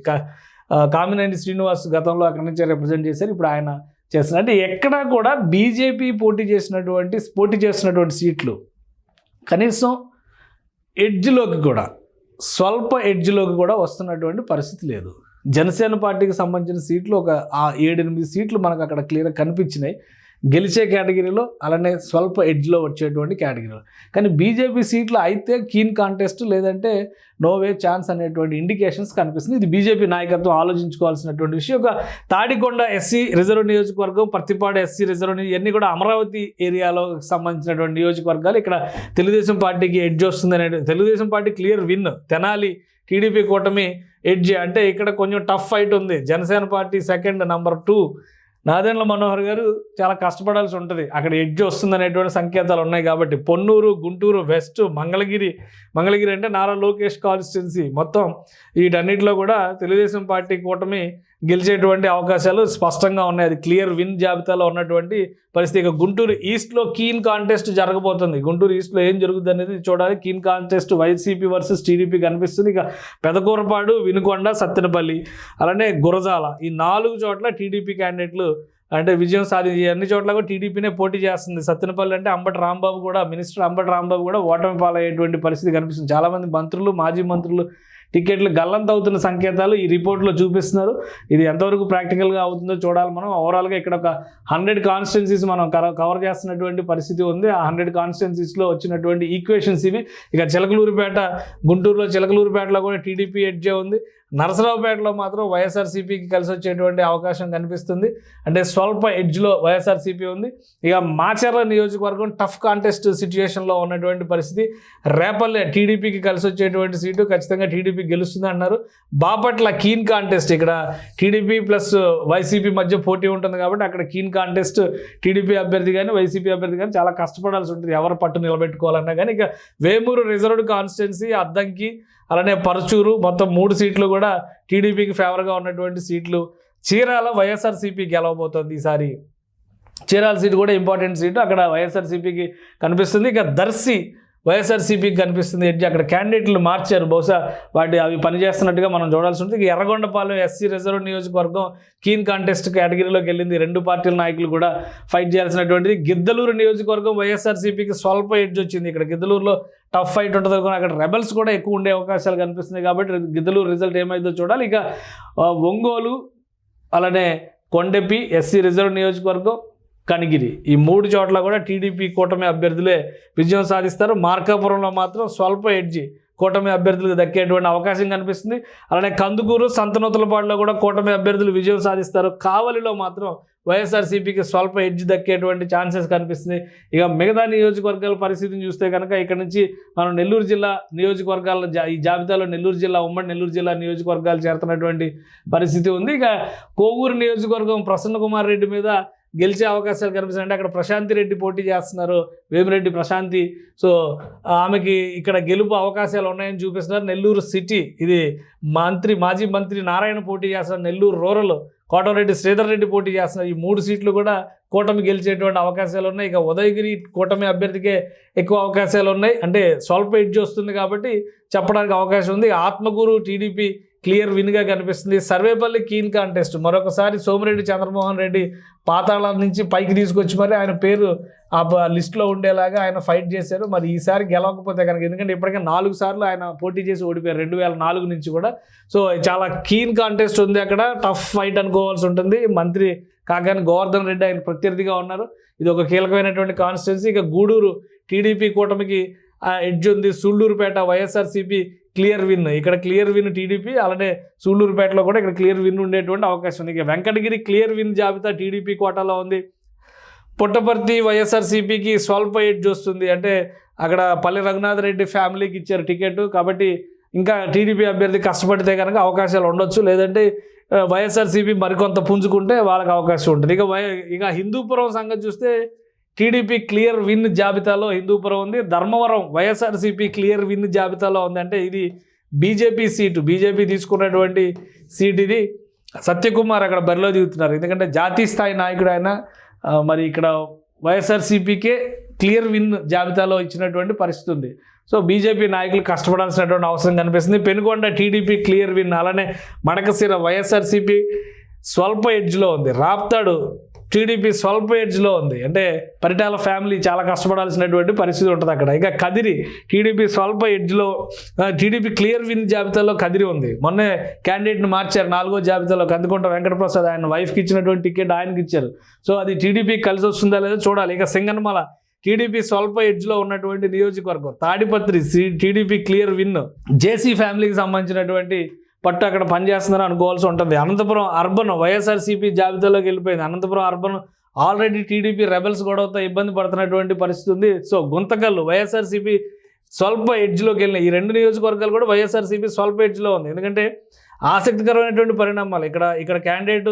కామినేని శ్రీనివాస్ గతంలో అక్కడి నుంచి రిప్రజెంట్ చేశారు, ఇప్పుడు ఆయన చేస్తున్నారు. అంటే ఎక్కడా కూడా బీజేపీ పోటీ చేస్తున్నటువంటి సీట్లు కనీసం ఎడ్జ్లోకి కూడా, స్వల్ప ఎడ్జ్లోకి కూడా వస్తున్నటువంటి పరిస్థితి లేదు. జనసేన పార్టీకి సంబంధించిన సీట్లు ఒక 7-8 సీట్లు మనకు అక్కడ క్లియర్గా కనిపించినాయి గెలిచే కేటగిరీలో, అలానే స్వల్ప ఎడ్జ్లో వచ్చేటువంటి కేటగిరీలో. కానీ బీజేపీ సీట్లు అయితే కీన్ కాంటెస్ట్, లేదంటే నో వే ఛాన్స్ అనేటువంటి ఇండికేషన్స్ కనిపిస్తుంది. ఇది బీజేపీ నాయకత్వం ఆలోచించుకోవాల్సినటువంటి విషయం. ఒక తాడికొండ ఎస్సీ రిజర్వ్ నియోజకవర్గం, పత్తిపాడు ఎస్సీ రిజర్వ్ ఇవన్నీ కూడా అమరావతి ఏరియాలో సంబంధించినటువంటి నియోజకవర్గాలు. ఇక్కడ తెలుగుదేశం పార్టీకి ఎడ్జ్ వస్తుంది అనేది, Telugu Desam party clear win. Tenali TDP కూటమి ఎడ్జ్, అంటే ఇక్కడ కొంచెం టఫ్ ఫైట్ ఉంది. Janasena party second, number 2 Nadendla Manohar గారు చాలా కష్టపడాల్సి ఉంటుంది. అక్కడ ఎడ్జ్ వస్తుంది అనేటువంటి సంకేతాలు ఉన్నాయి. కాబట్టి పొన్నూరు, గుంటూరు వెస్ట్, మంగళగిరి అంటే నారా లోకేష్ కాన్స్టిట్యున్సీ, మొత్తం వీటన్నిటిలో కూడా తెలుగుదేశం పార్టీ కూటమి గెలిచేటువంటి అవకాశాలు స్పష్టంగా ఉన్నాయి. అది క్లియర్ విన్ జాబితాలో ఉన్నటువంటి పరిస్థితి. ఇక గుంటూరు ఈస్ట్లో కీన్ కాంటెస్ట్ జరగబోతుంది. గుంటూరు ఈస్ట్లో ఏం జరుగుతుంది అనేది చూడాలి. Keen contest YCP versus TDP కనిపిస్తుంది. ఇక పెదకూరపాడు, వినుకొండ, సత్తెనపల్లి, అలానే గురజాల, ఈ 4 చోట్ల టీడీపీ క్యాండిడేట్లు అంటే విజయం సాధించి అన్ని చోట్ల కూడా టీడీపీనే పోటీ చేస్తుంది. సత్తెనపల్లి అంటే అంబటి రాంబాబు కూడా, మినిస్టర్ అంబటి రాంబాబు కూడా ఓటమి పాలయ్యేటువంటి పరిస్థితి కనిపిస్తుంది. చాలామంది మంత్రులు, మాజీ మంత్రులు టికెట్లు గల్లంత అవుతున్న సంకేతాలు ఈ రిపోర్ట్లో చూపిస్తున్నారు. ఇది ఎంతవరకు ప్రాక్టికల్గా అవుతుందో చూడాలి మనం. ఓవరాల్గా ఇక్కడ ఒక 100 కాన్స్టిట్యున్సీస్ మనం కవర్ చేస్తున్నటువంటి పరిస్థితి ఉంది. ఆ 100 కాన్స్టిట్యున్సీస్లో వచ్చినటువంటి ఈక్వేషన్స్ ఇవి. ఇక చిలకలూరుపేట, గుంటూరులో చిలకలూరుపేటలో కూడా టీడీపీ ఎడ్జే ఉంది. నరసరావుపేటలో మాత్రం వైఎస్ఆర్సీపీకి కలిసి వచ్చేటువంటి అవకాశం కనిపిస్తుంది. అంటే స్వల్ప ఎడ్జ్లో వైఎస్ఆర్సీపీ ఉంది. ఇక మాచర్ల నియోజకవర్గం టఫ్ కాంటెస్ట్ సిచ్యువేషన్లో ఉన్నటువంటి పరిస్థితి. రేపల్లె టీడీపీకి కలిసి వచ్చేటువంటి సీటు, ఖచ్చితంగా టీడీపీ గెలుస్తుంది అన్నారు. బాపట్ల కీన్ కాంటెస్ట్, ఇక్కడ టీడీపీ ప్లస్ వైసీపీ మధ్య పోటీ ఉంటుంది కాబట్టి అక్కడ కీన్ కాంటెస్ట్. టీడీపీ అభ్యర్థి కానీ వైసీపీ అభ్యర్థి కానీ చాలా కష్టపడాల్సి ఉంటుంది ఎవరు పట్టు నిలబెట్టుకోవాలన్నా కానీ. ఇక వేమూరు రిజర్వ్డ్ కాన్స్టిట్యున్సీ, అద్దంకి, అలానే పరచూరు, మొత్తం 3 సీట్లు కూడా టీడీపీకి ఫేవర్గా ఉన్నటువంటి సీట్లు. చీరాల వైఎస్ఆర్సీపీ గెలవబోతోంది ఈసారి. చీరాల సీటు కూడా ఇంపార్టెంట్ సీటు, అక్కడ వైఎస్ఆర్సీపీకి కనిపిస్తుంది. ఇక దర్శి వైఎస్ఆర్సీపీకి కనిపిస్తుంది ఎడ్జ్. అక్కడ క్యాండిడేట్లు మార్చారు, బహుశా అవి పనిచేస్తున్నట్టుగా మనం చూడాల్సి ఉంటుంది. ఇక ఎర్రగొండపాలెం ఎస్సీ రిజర్వ్ నియోజకవర్గం కీన్ కాంటెస్ట్ కేటగిరీలోకి వెళ్ళింది. 2 పార్టీల నాయకులు కూడా ఫైట్ చేయాల్సినటువంటిది. గిద్దలూరు నియోజకవర్గం వైఎస్ఆర్సీపీకి స్వల్ప ఎడ్జ్ వచ్చింది. ఇక్కడ గిద్దలూరులో టఫ్ ఫైట్ ఉంటుంది, అక్కడ రెబల్స్ కూడా ఎక్కువ ఉండే అవకాశాలు కనిపిస్తున్నాయి. కాబట్టి గిద్దలూరు రిజల్ట్ ఏమైందో చూడాలి. ఇక ఒంగోలు, అలానే కొండెపి ఎస్సీ రిజర్వ్ నియోజకవర్గం, కనిగిరి, ఈ 3 చోట్ల కూడా టీడీపీ కూటమి అభ్యర్థులే విజయం సాధిస్తారు. మార్కాపురంలో మాత్రం స్వల్ప ఎడ్జి కూటమి అభ్యర్థులకు దక్కేటువంటి అవకాశం కనిపిస్తుంది. అలానే కందుకూరు, సంతనూతలపాడులో కూడా కూటమి అభ్యర్థులు విజయం సాధిస్తారు. కావలిలో మాత్రం వైఎస్ఆర్సీపీకి స్వల్ప ఎడ్జ్ దక్కేటువంటి ఛాన్సెస్ కనిపిస్తుంది. ఇక మిగతా నియోజకవర్గాల పరిస్థితిని చూస్తే కనుక ఇక్కడ నుంచి మనం నెల్లూరు జిల్లా నియోజకవర్గాల ఈ జాబితాలో నెల్లూరు జిల్లా, ఉమ్మడి నెల్లూరు జిల్లా నియోజకవర్గాలు చేరుతున్నటువంటి పరిస్థితి ఉంది. ఇక కోవూరు నియోజకవర్గం ప్రసన్న కుమార్ రెడ్డి మీద గెలిచే అవకాశాలు కనిపిస్తున్నాయి. అంటే అక్కడ ప్రశాంతి రెడ్డి పోటీ చేస్తున్నారు, వేమిరెడ్డి ప్రశాంతి. సో ఆమెకి ఇక్కడ గెలుపు అవకాశాలు ఉన్నాయని చూపిస్తున్నారు. నెల్లూరు సిటీ, ఇది మాజీ మంత్రి నారాయణ పోటీ చేస్తున్నారు. నెల్లూరు రూరల్ కోటమిరెడ్డి శ్రీధర్ రెడ్డి పోటీ చేస్తున్నారు. ఈ 3 సీట్లు కూడా కూటమి గెలిచేటువంటి అవకాశాలు ఉన్నాయి. ఇక ఉదయగిరి కూటమి అభ్యర్థికే ఎక్కువ అవకాశాలు ఉన్నాయి, అంటే స్వల్ప ఎడ్జ్ వస్తుంది కాబట్టి చెప్పడానికి అవకాశం ఉంది. ఆత్మకూరు టీడీపీ క్లియర్ విన్గా కనిపిస్తుంది. సర్వేపల్లి కీన్ కాంటెస్ట్, మరొకసారి సోమిరెడ్డి చంద్రమోహన్ రెడ్డి పాతాళం నుంచి పైకి తీసుకొచ్చి మరి ఆయన పేరు ఆ లిస్టులో ఉండేలాగా ఆయన ఫైట్ చేశారు. మరి ఈసారి గెలవకపోతే కనుక, ఎందుకంటే ఇప్పటికే 4 సార్లు ఆయన పోటీ చేసి ఓడిపోయారు 2004 నుంచి కూడా. సో చాలా కీన్ కాంటెస్ట్ ఉంది, అక్కడ టఫ్ ఫైట్ అనుకోవాల్సి ఉంటుంది. మంత్రి కాకాని గోవర్ధన్ రెడ్డి ఆయన ప్రత్యర్థిగా ఉన్నారు. ఇది ఒక కీలకమైనటువంటి కాన్స్టిట్యున్సీ. ఇక గూడూరు టీడీపీ కూటమికి ఎడ్జ్ ఉంది. సూళ్ళూరుపేట వైఎస్ఆర్సీపీ క్లియర్ విన్, ఇక్కడ క్లియర్ విన్ టీడీపీ, అలానే సూళ్ళూరుపేటలో కూడా ఇక్కడ క్లియర్ విన్ ఉండేటువంటి అవకాశం ఉంది. ఇక వెంకటగిరి క్లియర్ విన్ జాబితా టీడీపీ కోటాలో ఉంది. పుట్టపర్తి వైఎస్ఆర్సీపీకి స్వల్ప ఎడ్జ్ వస్తుంది, అంటే అక్కడ పల్లె రఘునాథ్ రెడ్డి ఫ్యామిలీకి ఇచ్చారు టికెట్, కాబట్టి ఇంకా టీడీపీ అభ్యర్థి కష్టపడితే కనుక అవకాశాలు ఉండొచ్చు, లేదంటే వైఎస్ఆర్సీపీ మరికొంత పుంజుకుంటే వాళ్ళకి అవకాశం ఉంటుంది. ఇక హిందూపురం సంగతి చూస్తే టీడీపీ క్లియర్ విన్ జాబితాలో హిందూపురం ఉంది. ధర్మవరం వైఎస్ఆర్సీపీ క్లియర్ విన్ జాబితాలో ఉంది, అంటే ఇది బీజేపీ సీటు, బీజేపీ తీసుకున్నటువంటి సీట్ ఇది. సత్యకుమార్ అక్కడ బరిలో దిగుతున్నారు. ఎందుకంటే జాతీయ స్థాయి నాయకుడు ఆయన. మరి ఇక్కడ వైఎస్ఆర్సీపీకే క్లియర్ విన్ జాబితాలో ఇచ్చినటువంటి పరిస్థితి ఉంది. సో బీజేపీ నాయకులు కష్టపడాల్సినటువంటి అవసరం కనిపిస్తుంది. పెనుగొండ టీడీపీ క్లియర్ విన్, అలానే మడకశిర వైఎస్ఆర్సీపీ స్వల్ప ఎడ్జ్లో ఉంది. రాప్తాడు టీడీపీ స్వల్ప ఎడ్జ్లో ఉంది. అంటే పరిటాల ఫ్యామిలీ చాలా కష్టపడాల్సినటువంటి పరిస్థితి ఉంటుంది అక్కడ. ఇక కదిరి టీడీపీ స్వల్ప ఎడ్జ్లో, టీడీపీ క్లియర్ విన్ జాబితాలో కదిరి ఉంది. మొన్నే క్యాండిడేట్ని మార్చారు 4వ జాబితాలో. కందుకుంట వెంకటప్రసాద్ ఆయన వైఫ్కి ఇచ్చినటువంటి టికెట్ ఆయనకి ఇచ్చారు. సో అది టీడీపీకి కలిసి వస్తుందా లేదో చూడాలి. ఇక సింగనమల టీడీపీ స్వల్ప ఎడ్జ్లో ఉన్నటువంటి నియోజకవర్గం. తాడిపత్రి టీడీపీ క్లియర్ విన్, జేసీ ఫ్యామిలీకి సంబంధించినటువంటి పట్టు అక్కడ పనిచేస్తుందని అనుకోవాల్సి ఉంటుంది. అనంతపురం అర్బన్ వైఎస్ఆర్సీపీ జాబితాలోకి వెళ్ళిపోయింది. Anantapuram urban already TDP rebels గొడవతో ఇబ్బంది పడుతున్నటువంటి పరిస్థితి ఉంది. సో గుంతకల్లు వైఎస్ఆర్సీపీ స్వల్ప ఎడ్జ్లోకి వెళ్ళిన ఈ 2 నియోజకవర్గాలు కూడా వైఎస్ఆర్సీపీ స్వల్ప ఎడ్జ్లో ఉంది. ఎందుకంటే ఆసక్తికరమైనటువంటి పరిణామాలు ఇక్కడ క్యాండిడేట్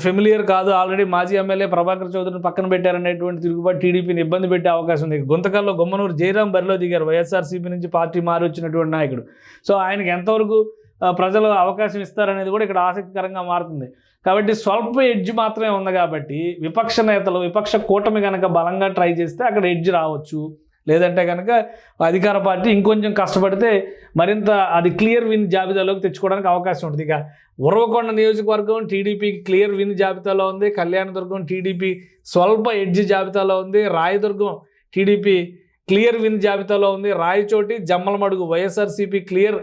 ఫెమిలియర్ కాదు, ఆల్రెడీ మాజీ ఎమ్మెల్యే ప్రభాకర్ చౌదరిని పక్కన పెట్టారనేటువంటి తిరుగుబాటు టీడీపీని ఇబ్బంది పెట్టే అవకాశం ఉంది. గుంతకల్లో గుమ్మనూరు జయరాం బరిలో దిగారు, వైఎస్ఆర్సీపీ నుంచి పార్టీ మారి వచ్చినటువంటి నాయకుడు. సో ఆయనకి ఎంతవరకు ప్రజలు అవకాశం ఇస్తారనేది కూడా ఇక్కడ ఆసక్తికరంగా మారుతుంది. కాబట్టి స్వల్ప ఎడ్జ్ మాత్రమే ఉంది. కాబట్టి విపక్ష నేతలు, విపక్ష కూటమి కనుక బలంగా ట్రై చేస్తే అక్కడ ఎడ్జ్ రావచ్చు. లేదంటే కనుక అధికార పార్టీ ఇంకొంచెం కష్టపడితే మరింత అది క్లియర్ విన్ జాబితాలోకి తెచ్చుకోవడానికి అవకాశం ఉంటుంది. ఇక ఉరవకొండ నియోజకవర్గం టీడీపీకి క్లియర్ విన్ జాబితాలో ఉంది. కళ్యాణదుర్గం టీడీపీ స్వల్ప ఎడ్జ్ జాబితాలో ఉంది. రాయదుర్గం టీడీపీ క్లియర్ విన్ జాబితాలో ఉంది. రాయచోటి జమ్మలమడుగు వైఎస్ఆర్సీపీ క్లియర్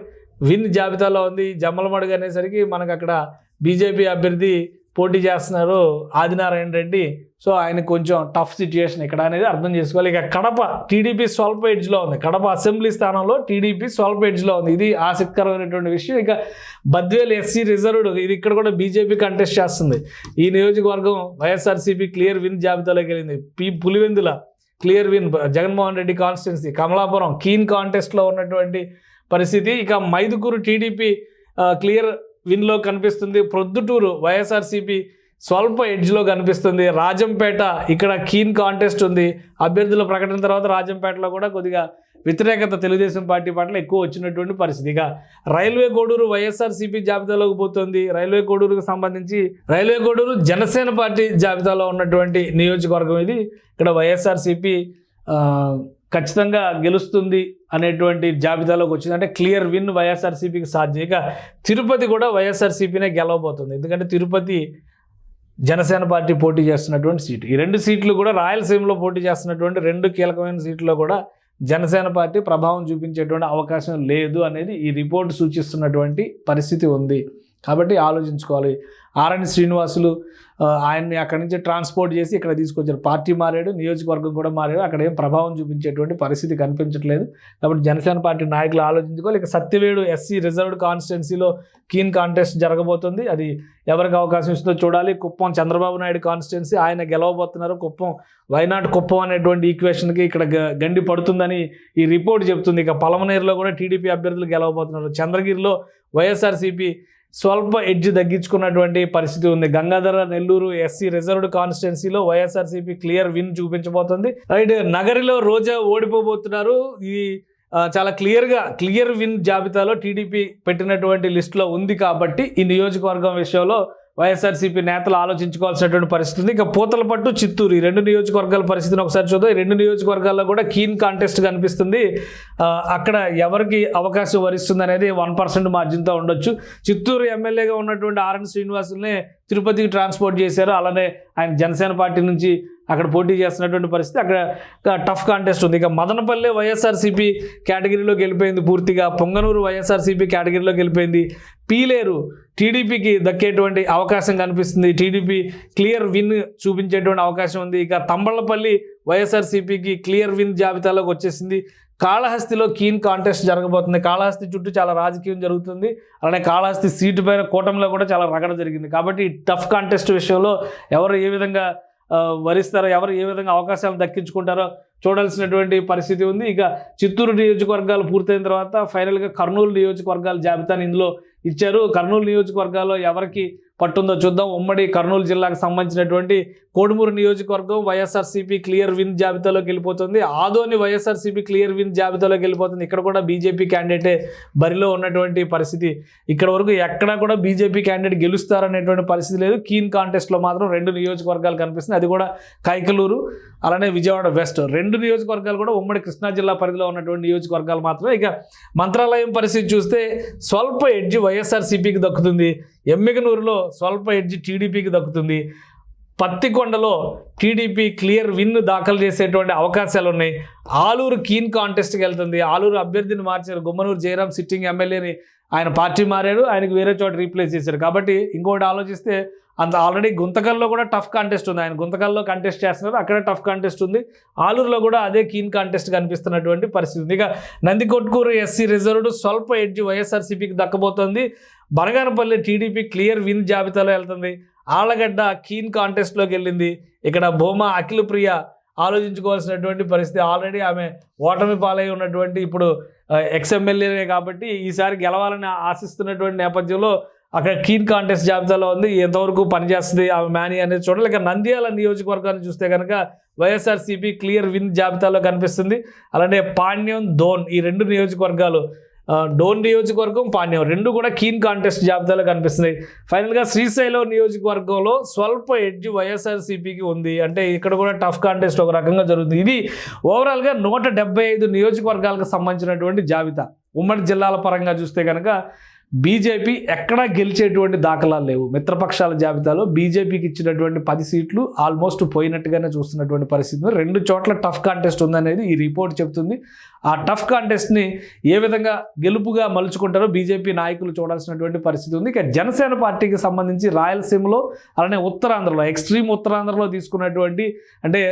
విన్ జాబితాలో ఉంది. జమ్మలమడుగు అనేసరికి మనకు అక్కడ బీజేపీ అభ్యర్థి పోటీ చేస్తున్నారు ఆదినారాయణ రెడ్డి. సో ఆయన కొంచెం టఫ్ సిచ్యుయేషన్ ఇక్కడ అనేది అర్థం చేసుకోవాలి. ఇక కడప టీడీపీ స్వల్ప ఎడ్జ్లో ఉంది. కడప అసెంబ్లీ స్థానంలో టీడీపీ స్వల్ప ఎడ్జ్లో ఉంది. ఇది ఆసక్తికరమైనటువంటి విషయం. ఇక బద్వేలు ఎస్సీ రిజర్వ్డ్, ఇది ఇక్కడ కూడా బీజేపీ కంటెస్ట్ చేస్తుంది. ఈ నియోజకవర్గం వైఎస్ఆర్సీపీ క్లియర్ విన్ జాబితాలోకి వెళ్ళింది. Pulivendula clear win Jaganmohan Reddy constituency. Kamalapuram keen కాంటెస్ట్లో ఉన్నటువంటి పరిస్థితి. ఇక మైదుకూరు టీడీపీ క్లియర్ విన్లో కనిపిస్తుంది. ప్రొద్దుటూరు వైఎస్ఆర్సీపీ స్వల్ప ఎడ్జ్లో కనిపిస్తుంది. రాజంపేట ఇక్కడ కీన్ కాంటెస్ట్ ఉంది. అభ్యర్థుల ప్రకటన తర్వాత రాజంపేటలో కూడా కొద్దిగా వ్యతిరేకత తెలుగుదేశం పార్టీ పట్ల ఎక్కువ వచ్చినటువంటి పరిస్థితి. ఇక రైల్వే కోడూరు వైఎస్ఆర్సీపీ జాబితాలోకి పోతుంది. రైల్వే కోడూరుకు సంబంధించి రైల్వే కోడూరు జనసేన పార్టీ జాబితాలో ఉన్నటువంటి నియోజకవర్గం ఇది. ఇక్కడ వైఎస్ఆర్సీపీ ఖచ్చితంగా గెలుస్తుంది అనేటువంటి జాబితాలోకి వచ్చింది. అంటే క్లియర్ విన్ వైఎస్ఆర్సీపీకి సాధ్యం. ఇక తిరుపతి కూడా వైఎస్ఆర్సీపీనే గెలవబోతుంది. ఎందుకంటే తిరుపతి జనసేన పార్టీ పోటీ చేస్తున్నటువంటి సీటు. ఈ 2 సీట్లు కూడా రాయలసీమలో పోటీ చేస్తున్నటువంటి 2 కీలకమైన సీట్లో కూడా జనసేన పార్టీ ప్రభావం చూపించేటువంటి అవకాశం లేదు అనేది ఈ రిపోర్ట్ సూచిస్తున్నటువంటి పరిస్థితి ఉంది. కాబట్టి ఆలోచించుకోవాలి. ఆర్ఎన్ శ్రీనివాసులు ఆయన్ని అక్కడి నుంచి ట్రాన్స్పోర్ట్ చేసి ఇక్కడ తీసుకొచ్చారు. పార్టీ మారాడు, నియోజకవర్గం కూడా మారాడు. అక్కడ ఏం ప్రభావం చూపించేటువంటి పరిస్థితి కనిపించట్లేదు. కాబట్టి జనసేన పార్టీ నాయకులు ఆలోచించుకోవాలి. ఇక సత్యవేడు ఎస్సీ రిజర్వ్డ్ కాన్స్టిట్యున్సీలో కీన్ కాంటెస్ట్ జరగబోతుంది. అది ఎవరికి అవకాశం ఇస్తుందో చూడాలి. కుప్పం చంద్రబాబు నాయుడు కాన్స్టిట్యున్సీ, ఆయన గెలవబోతున్నారు. కుప్పం వైనాట్ కుప్పం అనేటువంటి ఈక్వేషన్కి ఇక్కడ గండి పడుతుందని ఈ రిపోర్ట్ చెబుతుంది. ఇక పలమనేరులో కూడా టీడీపీ అభ్యర్థులు గెలవబోతున్నారు. చంద్రగిరిలో వైఎస్ఆర్సీపీ స్వల్ప ఎడ్జ్ తగ్గించుకున్నటువంటి పరిస్థితి ఉంది. గంగాధర నెల్లూరు ఎస్సీ రిజర్వ్డ్ కాన్స్టిట్యున్సీలో వైఎస్ఆర్సీపీ క్లియర్ విన్ చూపించబోతుంది. రైట్, నగరిలో రోజా ఓడిపోబోతున్నారు. ఇది చాలా క్లియర్ విన్ జాబితాలో టీడీపీ పెట్టినటువంటి లిస్టులో ఉంది. కాబట్టి ఈ నియోజకవర్గం విషయంలో వైఎస్ఆర్సీపీ నేతలు ఆలోచించుకోవాల్సినటువంటి పరిస్థితి ఉంది. ఇక పూతలపట్టు, చిత్తూరు ఈ 2 నియోజకవర్గాల పరిస్థితిని ఒకసారి చూద్దాం. ఈ 2 నియోజకవర్గాల్లో కూడా కీన్ కాంటెస్ట్ కనిపిస్తుంది. అక్కడ ఎవరికి అవకాశం వరిస్తుంది అనేది 1% మార్జిన్తో ఉండొచ్చు. చిత్తూరు ఎమ్మెల్యేగా ఉన్నటువంటి ఆర్ఎన్ శ్రీనివాసుల్ని తిరుపతికి ట్రాన్స్పోర్ట్ చేశారు. అలానే ఆయన జనసేన పార్టీ నుంచి అక్కడ పోటీ చేస్తున్నటువంటి పరిస్థితి. అక్కడ టఫ్ కాంటెస్ట్ ఉంది. ఇక మదనపల్లె వైఎస్ఆర్సీపీ కేటగిరీలోకి వెళ్ళిపోయింది పూర్తిగా. పొంగనూరు వైఎస్ఆర్సీపీ కేటగిరీలోకి వెళ్ళిపోయింది. పీలేరు టీడీపీకి దక్కేటువంటి అవకాశం కనిపిస్తుంది. టీడీపీ క్లియర్ విన్ చూపించేటువంటి అవకాశం ఉంది. ఇక తంబళ్లపల్లి వైఎస్ఆర్సీపీకి క్లియర్ విన్ జాబితాలోకి వచ్చేసింది. కాళహస్తిలో కీన్ కాంటెస్ట్ జరగబోతుంది. కాళహస్తి చుట్టూ చాలా రాజకీయం జరుగుతుంది. అలానే కాళహస్తి సీటు పైన కూటమిలో కూడా చాలా రగడ జరిగింది. కాబట్టి టఫ్ కాంటెస్ట్ విషయంలో ఎవరు ఏ విధంగా వరిస్తారో, ఎవరు ఏ విధంగా అవకాశాలు దక్కించుకుంటారో చూడాల్సినటువంటి పరిస్థితి ఉంది. ఇక చిత్తూరు నియోజకవర్గాలు పూర్తయిన తర్వాత ఫైనల్గా కర్నూలు నియోజకవర్గాల జాబితాని ఇందులో ఇచ్చారు. కర్నూలు నియోజకవర్గాల్లో ఎవరికి పట్టుందో చూద్దాం. ఉమ్మడి కర్నూలు జిల్లాకు సంబంధించినటువంటి కోడుమూరు నియోజకవర్గం వైఎస్ఆర్సీపీ క్లియర్ విన్ జాబితాలోకి వెళ్ళిపోతుంది. ఆదోని వైఎస్ఆర్సీపీ క్లియర్ విన్ జాబితాలోకి వెళ్ళిపోతుంది. ఇక్కడ కూడా బీజేపీ క్యాండిడేటే బరిలో ఉన్నటువంటి పరిస్థితి. ఇక్కడ వరకు ఎక్కడా కూడా బీజేపీ క్యాండిడేట్ గెలుస్తారనేటువంటి పరిస్థితి లేదు. కీన్ కాంటెస్ట్లో మాత్రం 2 నియోజకవర్గాలు కనిపిస్తుంది. అది కూడా కైకలూరు అలానే విజయవాడ వెస్ట్ 2 నియోజకవర్గాలు కూడా ఉమ్మడి కృష్ణా జిల్లా పరిధిలో ఉన్నటువంటి నియోజకవర్గాలు మాత్రమే. ఇక మంత్రాలయం పరిస్థితి చూస్తే స్వల్ప ఎడ్జ్ వైఎస్ఆర్సీపీకి దక్కుతుంది. ఎమ్మిగనూరులో స్వల్ప ఎడ్జ్ టీడీపీకి దక్కుతుంది. పత్తికొండలో టీడీపీ క్లియర్ విన్ దాఖలు చేసేటువంటి అవకాశాలు ఉన్నాయి. ఆలూరు కీన్ కాంటెస్ట్కి వెళ్తుంది. ఆలూరు అభ్యర్థిని మార్చారు. గుమ్మనూరు జయరాం సిట్టింగ్ ఎమ్మెల్యేని ఆయన పార్టీ మారాడు, ఆయనకు వేరే చోట రీప్లేస్ చేశారు. కాబట్టి ఇంకోటి ఆలోచిస్తే అంత ఆల్రెడీ గుంతకల్లో కూడా టఫ్ కాంటెస్ట్ ఉంది. ఆయన గుంతకల్లో కంటెస్ట్ చేస్తున్నారు, అక్కడ టఫ్ కాంటెస్ట్ ఉంది. ఆలూరులో కూడా అదే కీన్ కాంటెస్ట్ కనిపిస్తున్నటువంటి పరిస్థితి ఉంది. ఇక నందికొట్కూరు ఎస్సీ రిజర్వ్డ్ స్వల్ప ఎడ్జ్ వైఎస్ఆర్సీపీకి దక్కబోతోంది. బనగానపల్లి టీడీపీ క్లియర్ విన్ జాబితాలో వెళ్తుంది. ఆళ్లగడ్డ కీన్ కాంటెస్ట్లోకి వెళ్ళింది. ఇక్కడ భూమా అఖిల ప్రియ ఆలోచించుకోవాల్సినటువంటి పరిస్థితి. ఆల్రెడీ ఆమె ఓటమి పాలై ఉన్నటువంటి ఇప్పుడు ఎక్స్ఎమ్మెల్యేనే కాబట్టి ఈసారి గెలవాలని ఆశిస్తున్నటువంటి నేపథ్యంలో అక్కడ కీన్ కాంటెస్ట్ జాబితాలో ఉంది. ఎంతవరకు పనిచేస్తుంది ఆమె మేనీ అనేది చూడాలి. ఇక నంద్యాల నియోజకవర్గాన్ని చూస్తే కనుక వైఎస్ఆర్సీపీ క్లియర్ విన్ జాబితాలో కనిపిస్తుంది. అలానే పాణ్యం, డోన్ ఈ 2 నియోజకవర్గాలు, డోన్ నియోజకవర్గం, పాణ్యం 2 కూడా కీన్ కాంటెస్ట్ జాబితాలో కనిపిస్తున్నాయి. ఫైనల్గా శ్రీశైలం నియోజకవర్గంలో స్వల్ప ఎడ్జ్ వైఎస్ఆర్సీపీకి ఉంది. అంటే ఇక్కడ కూడా టఫ్ కాంటెస్ట్ ఒక రకంగా జరుగుతుంది. ఇది ఓవరాల్గా 175 నియోజకవర్గాలకు సంబంధించినటువంటి జాబితా. ఉమ్మడి జిల్లాల పరంగా చూస్తే కనుక బీజేపీ ఎక్కడా గెలిచేటువంటి దాఖలాలు లేవు. మిత్రపక్షాల జాబితాలో బీజేపీకి ఇచ్చినటువంటి 10 సీట్లు ఆల్మోస్ట్ పోయినట్టుగానే చూస్తున్నటువంటి పరిస్థితి. 2 చోట్ల టఫ్ కాంటెస్ట్ ఉందనేది ఈ రిపోర్ట్ చెప్తుంది. ఆ టఫ్ కాంటెస్ట్ని ఏ విధంగా గెలుపుగా మలుచుకుంటారో బీజేపీ నాయకులు చూడాల్సినటువంటి పరిస్థితి ఉంది. ఇక జనసేన పార్టీకి సంబంధించి రాయలసీమలో అలానే ఉత్తరాంధ్రలో, ఎక్స్ట్రీమ్ ఉత్తరాంధ్రలో తీసుకున్నటువంటి అంటే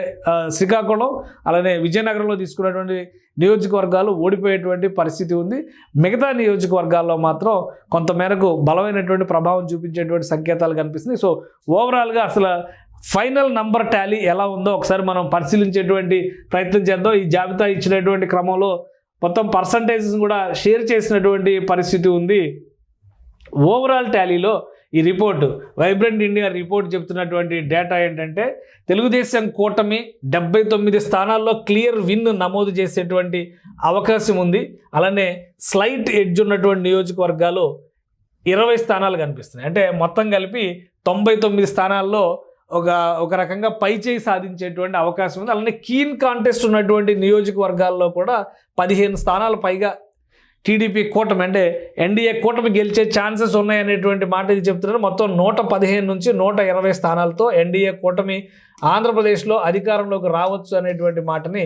శ్రీకాకుళం అలానే విజయనగరంలో తీసుకున్నటువంటి నియోజకవర్గాలు ఓడిపోయేటువంటి పరిస్థితి ఉంది. మిగతా నియోజకవర్గాల్లో మాత్రం కొంతమేరకు బలమైనటువంటి ప్రభావం చూపించేటువంటి సంకేతాలు కనిపిస్తున్నాయి. సో ఓవరాల్గా అసలు ఫైనల్ నంబర్ టాలీ ఎలా ఉందో ఒకసారి మనం పరిశీలించేటువంటి ప్రయత్నం చేద్దాం. ఈ జాబితా ఇచ్చినటువంటి క్రమంలో మొత్తం పర్సంటేజెస్ కూడా షేర్ చేసినటువంటి పరిస్థితి ఉంది. ఓవరాల్ టాలీలో ఈ రిపోర్టు వైబ్రెంట్ ఇండియా రిపోర్ట్ చెప్తున్నటువంటి డేటా ఏంటంటే తెలుగుదేశం కూటమి 79 స్థానాల్లో క్లియర్ విన్ నమోదు చేసేటువంటి అవకాశం ఉంది. అలానే స్లైట్ ఎడ్జ్ ఉన్నటువంటి నియోజకవర్గాలు 20 స్థానాలు కనిపిస్తున్నాయి. అంటే మొత్తం కలిపి 99 స్థానాల్లో ఒక రకంగా పైచేయి సాధించేటువంటి అవకాశం ఉంది. అలానే కీన్ కాంటెస్ట్ ఉన్నటువంటి నియోజకవర్గాల్లో కూడా 15 స్థానాలు పైగా టీడీపీ కూటమి అంటే ఎన్డీఏ కూటమి గెలిచే ఛాన్సెస్ ఉన్నాయనేటువంటి మాట ఇది చెప్తున్నారు. మొత్తం 115 నుంచి 120 స్థానాలతో ఎన్డీఏ కూటమి ఆంధ్రప్రదేశ్లో అధికారంలోకి రావచ్చు అనేటువంటి మాటని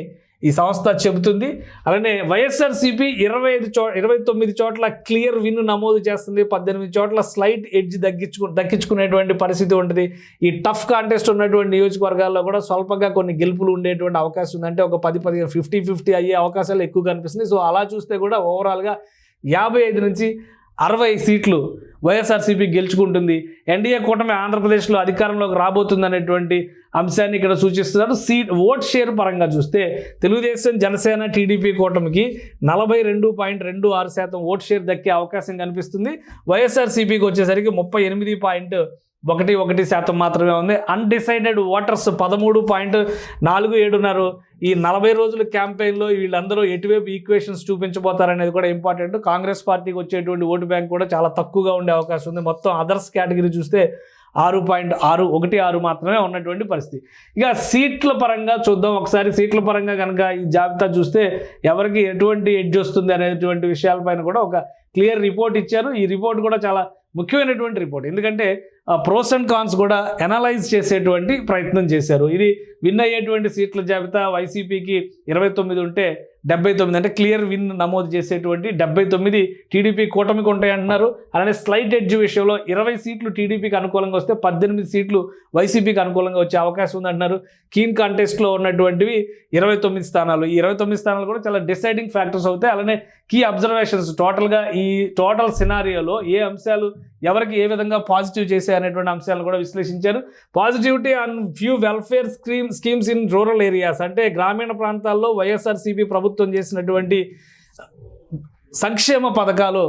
ఈ సంస్థ చెబుతుంది. అలానే వైఎస్ఆర్సీపీ 29 చోట్ల క్లియర్ విన్ నమోదు చేస్తుంది. 18 చోట్ల స్లైట్ ఎడ్జ్ దక్కించుకునేటువంటి పరిస్థితి ఉంటుంది. ఈ టఫ్ కాంటెస్ట్ ఉన్నటువంటి నియోజకవర్గాల్లో కూడా స్వల్పంగా కొన్ని గెలుపులు ఉండేటువంటి అవకాశం ఉంది. అంటే ఒక 10-15 50-50 అయ్యే అవకాశాలు ఎక్కువ కనిపిస్తుంది. సో అలా చూస్తే కూడా ఓవరాల్గా 55 నుంచి 60 సీట్లు వైఎస్ఆర్సీపీ గెలుచుకుంటుంది. ఎన్డీఏ కూటమి ఆంధ్రప్రదేశ్లో అధికారంలోకి రాబోతుంది అనేటువంటి అంశాన్ని ఇక్కడ సూచిస్తున్నారు. ఓట్ షేర్ పరంగా చూస్తే తెలుగుదేశం, జనసేన, టీడీపీ కూటమికి 42.26% ఓట్ షేర్ దక్కే అవకాశం కనిపిస్తుంది. వైఎస్ఆర్సీపీకి వచ్చేసరికి 38.11% మాత్రమే ఉంది. అన్డిసైడెడ్ ఓటర్స్ 13.47 ఉన్నారు. ఈ 40 రోజుల క్యాంపెయిన్లో వీళ్ళందరూ ఎటువైపు ఈక్వేషన్స్ చూపించబోతారనేది కూడా ఇంపార్టెంట్. కాంగ్రెస్ పార్టీకి వచ్చేటువంటి ఓటు బ్యాంక్ కూడా చాలా తక్కువగా ఉండే అవకాశం ఉంది. మొత్తం అదర్స్ కేటగిరీ చూస్తే 6.616 మాత్రమే ఉన్నటువంటి పరిస్థితి. ఇక సీట్ల పరంగా చూద్దాం ఒకసారి. సీట్ల పరంగా కనుక ఈ జాబితా చూస్తే ఎవరికి ఎటువంటి ఎడ్జ్ వస్తుంది అనేటువంటి విషయాలపైన కూడా ఒక క్లియర్ రిపోర్ట్ ఇచ్చారు. ఈ రిపోర్ట్ కూడా చాలా ముఖ్యమైనటువంటి రిపోర్ట్. ఎందుకంటే ప్రోస్ అండ్ కాన్స్ కూడా ఎనలైజ్ చేసేటువంటి ప్రయత్నం చేశారు. ఇది విన్ అయ్యేటువంటి సీట్ల జాబితా వైసీపీకి 29 ఉంటే 79 అంటే క్లియర్ విన్ నమోదు చేసేటువంటి 79 టీడీపీ కూటమికి ఉంటాయి అంటున్నారు. అలానే స్లైట్ ఎడ్జ్ విషయంలో 20 సీట్లు టీడీపీకి అనుకూలంగా వస్తే 18 సీట్లు వైసీపీకి అనుకూలంగా వచ్చే అవకాశం ఉంది అంటున్నారు. కీన్ కాంటెస్ట్లో ఉన్నటువంటివి 29 స్థానాలు. ఈ 29 స్థానాలు కూడా చాలా డిసైడింగ్ ఫ్యాక్టర్స్ అవుతాయి. అలానే కీ అబ్జర్వేషన్స్ టోటల్గా ఈ టోటల్ సినారియోలో ఏ అంశాలు ఎవరికి ఏ విధంగా పాజిటివ్ చేసే అనేటువంటి అంశాలను కూడా విశ్లేషించారు. Positivity on few welfare schemes in rural areas అంటే గ్రామీణ ప్రాంతాల్లో వైఎస్ఆర్సీపీ ప్రభుత్వం చేసినటువంటి సంక్షేమ పథకాలు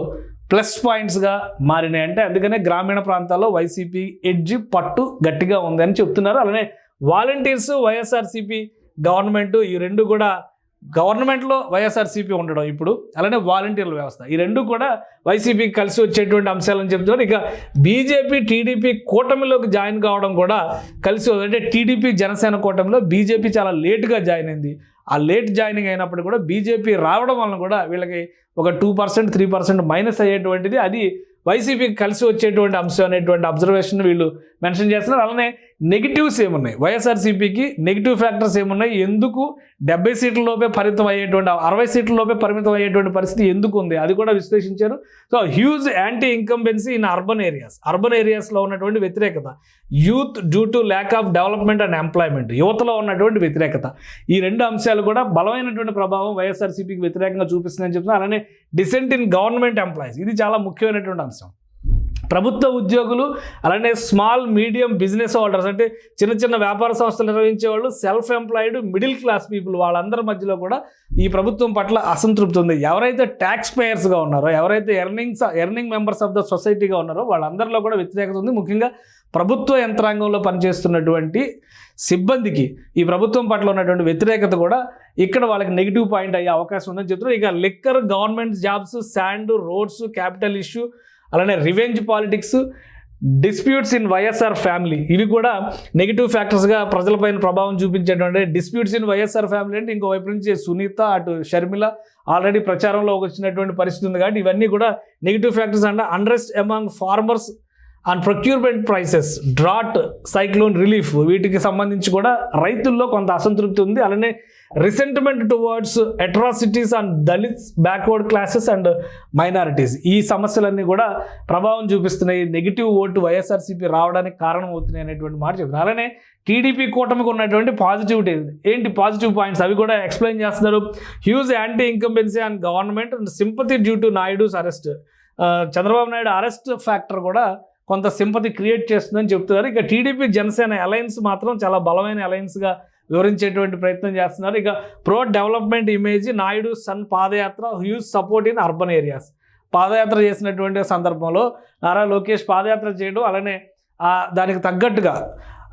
ప్లస్ పాయింట్స్గా మారినాయి. అంటే అందుకనే గ్రామీణ ప్రాంతాల్లో వైసీపీ ఎడ్జ్ పట్టు గట్టిగా ఉందని చెప్తున్నారు. అలానే వాలంటీర్స్, వైఎస్ఆర్సీపీ గవర్నమెంట్, ఈ రెండు కూడా గవర్నమెంట్లో వైఎస్ఆర్సీపీ ఉండడం ఇప్పుడు, అలానే వాలంటీర్ల వ్యవస్థ, ఈ రెండు కూడా వైసీపీకి కలిసి వచ్చేటువంటి అంశాలని చెప్తున్నారు. ఇక బీజేపీ టీడీపీ కూటమిలోకి జాయిన్ కావడం కూడా కలిసి, అంటే టీడీపీ జనసేన కూటమిలో బీజేపీ చాలా లేటుగా జాయిన్ అయింది. ఆ లేట్ జాయినింగ్ అయినప్పుడు కూడా బీజేపీ రావడం వలన కూడా వీళ్ళకి ఒక 2%, 3% మైనస్ అయ్యేటువంటిది, అది వైసీపీకి కలిసి వచ్చేటువంటి అంశం అనేటువంటి అబ్జర్వేషన్ వీళ్ళు మెన్షన్ చేస్తున్నారు. అలానే నెగిటివ్స్ ఏమున్నాయి, వైఎస్ఆర్సీపీకి నెగిటివ్ ఫ్యాక్టర్స్ ఏమున్నాయి, ఎందుకు 70 సీట్లలోపే పరిమితం అయ్యేటువంటి 60 సీట్లలోపే పరిమితం అయ్యేటువంటి పరిస్థితి ఎందుకు ఉంది, అది కూడా విశ్లేషించారు. So huge anti incumbency in urban ఏరియాస్లో ఉన్నటువంటి వ్యతిరేకత, youth due to lack of development and employment, యువతలో ఉన్నటువంటి వ్యతిరేకత, ఈ రెండు అంశాలు కూడా బలమైనటువంటి ప్రభావం వైఎస్ఆర్సీపీకి వ్యతిరేకంగా చూపిస్తుందని చెప్తున్నారు. అలానే డిసెంట్ ఇన్ గవర్నమెంట్ ఎంప్లాయీస్, ఇది చాలా ముఖ్యమైనటువంటి అంశం. ప్రభుత్వ ఉద్యోగులు, అలానే స్మాల్ మీడియం బిజినెస్ హోల్డర్స్, అంటే చిన్న చిన్న వ్యాపార సంస్థలు నిర్వహించే వాళ్ళు, self employed, middle class people, వాళ్ళందరి మధ్యలో కూడా ఈ ప్రభుత్వం పట్ల అసంతృప్తి ఉంది. ఎవరైతే ట్యాక్స్ పేయర్స్గా ఉన్నారో, ఎవరైతే ఎర్నింగ్ మెంబర్స్ ఆఫ్ ద సొసైటీగా ఉన్నారో వాళ్ళందరిలో కూడా వ్యతిరేకత ఉంది. ముఖ్యంగా ప్రభుత్వ యంత్రాంగంలో పనిచేస్తున్నటువంటి సిబ్బందికి ఈ ప్రభుత్వం పట్ల ఉన్నటువంటి వ్యతిరేకత కూడా ఇక్కడ వాళ్ళకి నెగిటివ్ పాయింట్ అయ్యే అవకాశం ఉందని చెప్తున్నారు. ఇక liquor, government jobs, sand, roads, capital issue, అలానే revenge politics, disputes in YSR family, ఇవి కూడా నెగిటివ్ ఫ్యాక్టర్స్గా ప్రజలపైన ప్రభావం చూపించేటువంటి. డిస్ప్యూట్స్ ఇన్ వైఎస్ఆర్ ఫ్యామిలీ అంటే ఇంకోవైపు నుంచి సునీత, అటు షర్మిల ఆల్రెడీ ప్రచారంలో వచ్చినటువంటి పరిస్థితి ఉంది కాబట్టి ఇవన్నీ కూడా నెగిటివ్ ఫ్యాక్టర్స్. అంటే unrest among farmers and procurement prices, drought, cyclone relief, వీటికి సంబంధించి కూడా రైతుల్లో కొంత అసంతృప్తి ఉంది. అలానే resentment towards atrocities and Dalits, backward classes and minorities, ఈ సమస్యలన్నీ కూడా ప్రభావం చూపిస్తున్నాయి. నెగిటివ్ ఓటు వైఎస్ఆర్సీపీ రావడానికి కారణం అవుతున్నాయి అనేటువంటి మాట చెప్తున్నారు. అలానే టీడీపీ కూటమికి ఉన్నటువంటి పాజిటివిటీ ఏంటి, పాజిటివ్ పాయింట్స్ అవి కూడా ఎక్స్ప్లెయిన్ చేస్తున్నారు. Huge anti incumbency and government and sympathy due to Naidu's arrest, Chandrababu Naidu arrest factor కూడా కొంత సింపతి క్రియేట్ చేస్తుందని చెప్తున్నారు. ఇక టీడీపీ జనసేన అలయన్స్ మాత్రం చాలా బలమైన అలయన్స్గా వివరించేటువంటి ప్రయత్నం చేస్తున్నారు. ఇక pro development image, Naidu son padayatra, huge support in urban areas, padayatra చేసినటువంటి సందర్భంలో నారా లోకేష్ పాదయాత్ర చేయడం, అలానే దానికి తగ్గట్టుగా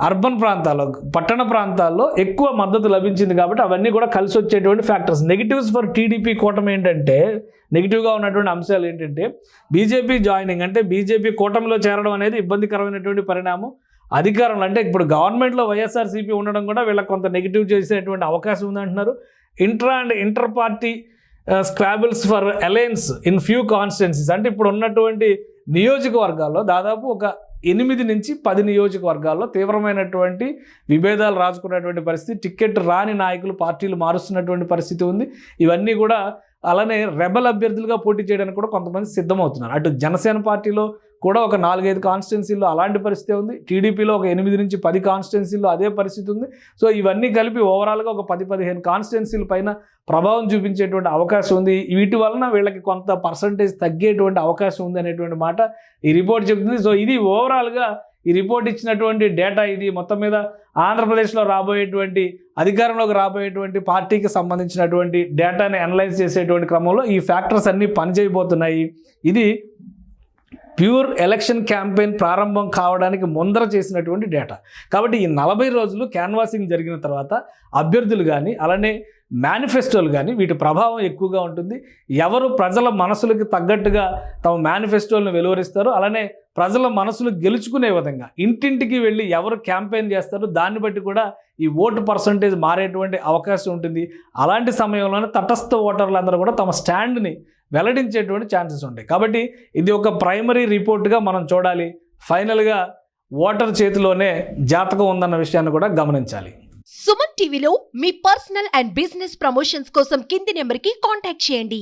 అర్బన్ ప్రాంతాల్లో, పట్టణ ప్రాంతాల్లో ఎక్కువ మద్దతు లభించింది కాబట్టి అవన్నీ కూడా కలిసి వచ్చేటువంటి ఫ్యాక్టర్స్. నెగిటివ్స్ ఫర్ టీడీపీ కూటమి ఏంటంటే, నెగిటివ్గా ఉన్నటువంటి అంశాలు ఏంటంటే, బీజేపీ జాయినింగ్, అంటే బీజేపీ కూటమిలో చేరడం అనేది ఇబ్బందికరమైనటువంటి పరిణామం. అధికారంలో అంటే ఇప్పుడు గవర్నమెంట్లో వైఎస్ఆర్సీపీ ఉండడం కూడా వీళ్ళకి కొంత నెగిటివ్ చేసేటువంటి అవకాశం ఉందంటున్నారు. Inter party squabbles for alliance in few constituencies, అంటే ఇప్పుడు ఉన్నటువంటి నియోజకవర్గాల్లో దాదాపు ఒక 8 నుంచి 10 నియోజకవర్గాల్లో తీవ్రమైనటువంటి విభేదాలు రాజుకున్నటువంటి పరిస్థితి, టికెట్ రాని నాయకులు పార్టీలు మారుస్తున్నటువంటి పరిస్థితి ఉంది. ఇవన్నీ కూడా అలానే రెబల్ అభ్యర్థులుగా పోటీ చేయడానికి కూడా కొంతమంది సిద్ధమవుతున్నారు. అటు జనసేన పార్టీలో కూడా ఒక 4-5 కాన్స్టిట్యున్సీల్లో అలాంటి పరిస్థితి ఉంది. టీడీపీలో ఒక 8 నుంచి 10 కాన్స్టిట్యున్సీల్లో అదే పరిస్థితి ఉంది. సో ఇవన్నీ కలిపి ఓవరాల్గా ఒక 10-15 కాన్స్టిట్యున్సీల పైన ప్రభావం చూపించేటువంటి అవకాశం ఉంది. వీటి వలన వీళ్ళకి కొంత పర్సంటేజ్ తగ్గేటువంటి అవకాశం ఉంది అనేటువంటి మాట ఈ రిపోర్ట్ చెప్తుంది. సో ఇది ఓవరాల్గా ఈ రిపోర్ట్ ఇచ్చినటువంటి డేటా. ఇది మొత్తం మీద ఆంధ్రప్రదేశ్లో రాబోయేటువంటి, అధికారంలోకి రాబోయేటువంటి పార్టీకి సంబంధించినటువంటి డేటాని అనలైజ్ చేసేటువంటి క్రమంలో ఈ ఫ్యాక్టర్స్ అన్నీ పనిచేయబోతున్నాయి. ఇది ప్యూర్ ఎలక్షన్ క్యాంపెయిన్ ప్రారంభం కావడానికి ముందర చేసినటువంటి డేటా. కాబట్టి ఈ 40 రోజులు క్యాన్వాసింగ్ జరిగిన తర్వాత అభ్యర్థులు కానీ, అలానే మేనిఫెస్టోలు కానీ, వీటి ప్రభావం ఎక్కువగా ఉంటుంది. ఎవరు ప్రజల మనసులకు తగ్గట్టుగా తమ మేనిఫెస్టోలను వెలువరిస్తారో, అలానే ప్రజల మనసులు గెలుచుకునే విధంగా ఇంటింటికి వెళ్ళి ఎవరు క్యాంపెయిన్ చేస్తారో దాన్ని బట్టి కూడా ఈ ఓటు పర్సంటేజ్ మారేటువంటి అవకాశం ఉంటుంది. అలాంటి సమయంలోనే తటస్థ ఓటర్లందరూ కూడా తమ స్టాండ్ని వెల్లడించేటువంటి ఛాన్సెస్ ఉంటాయి. కాబట్టి ఇది ఒక ప్రైమరీ రిపోర్ట్గా మనం చూడాలి. ఫైనల్గా ఓటర్ చేతిలోనే జాతకం ఉందన్న విషయాన్ని కూడా గమనించాలి. సుమన్ టీవీలో మీ పర్సనల్ అండ్ బిజినెస్ ప్రమోషన్స్ కోసం కింది నెంబర్కి కాంటాక్ట్ చేయండి.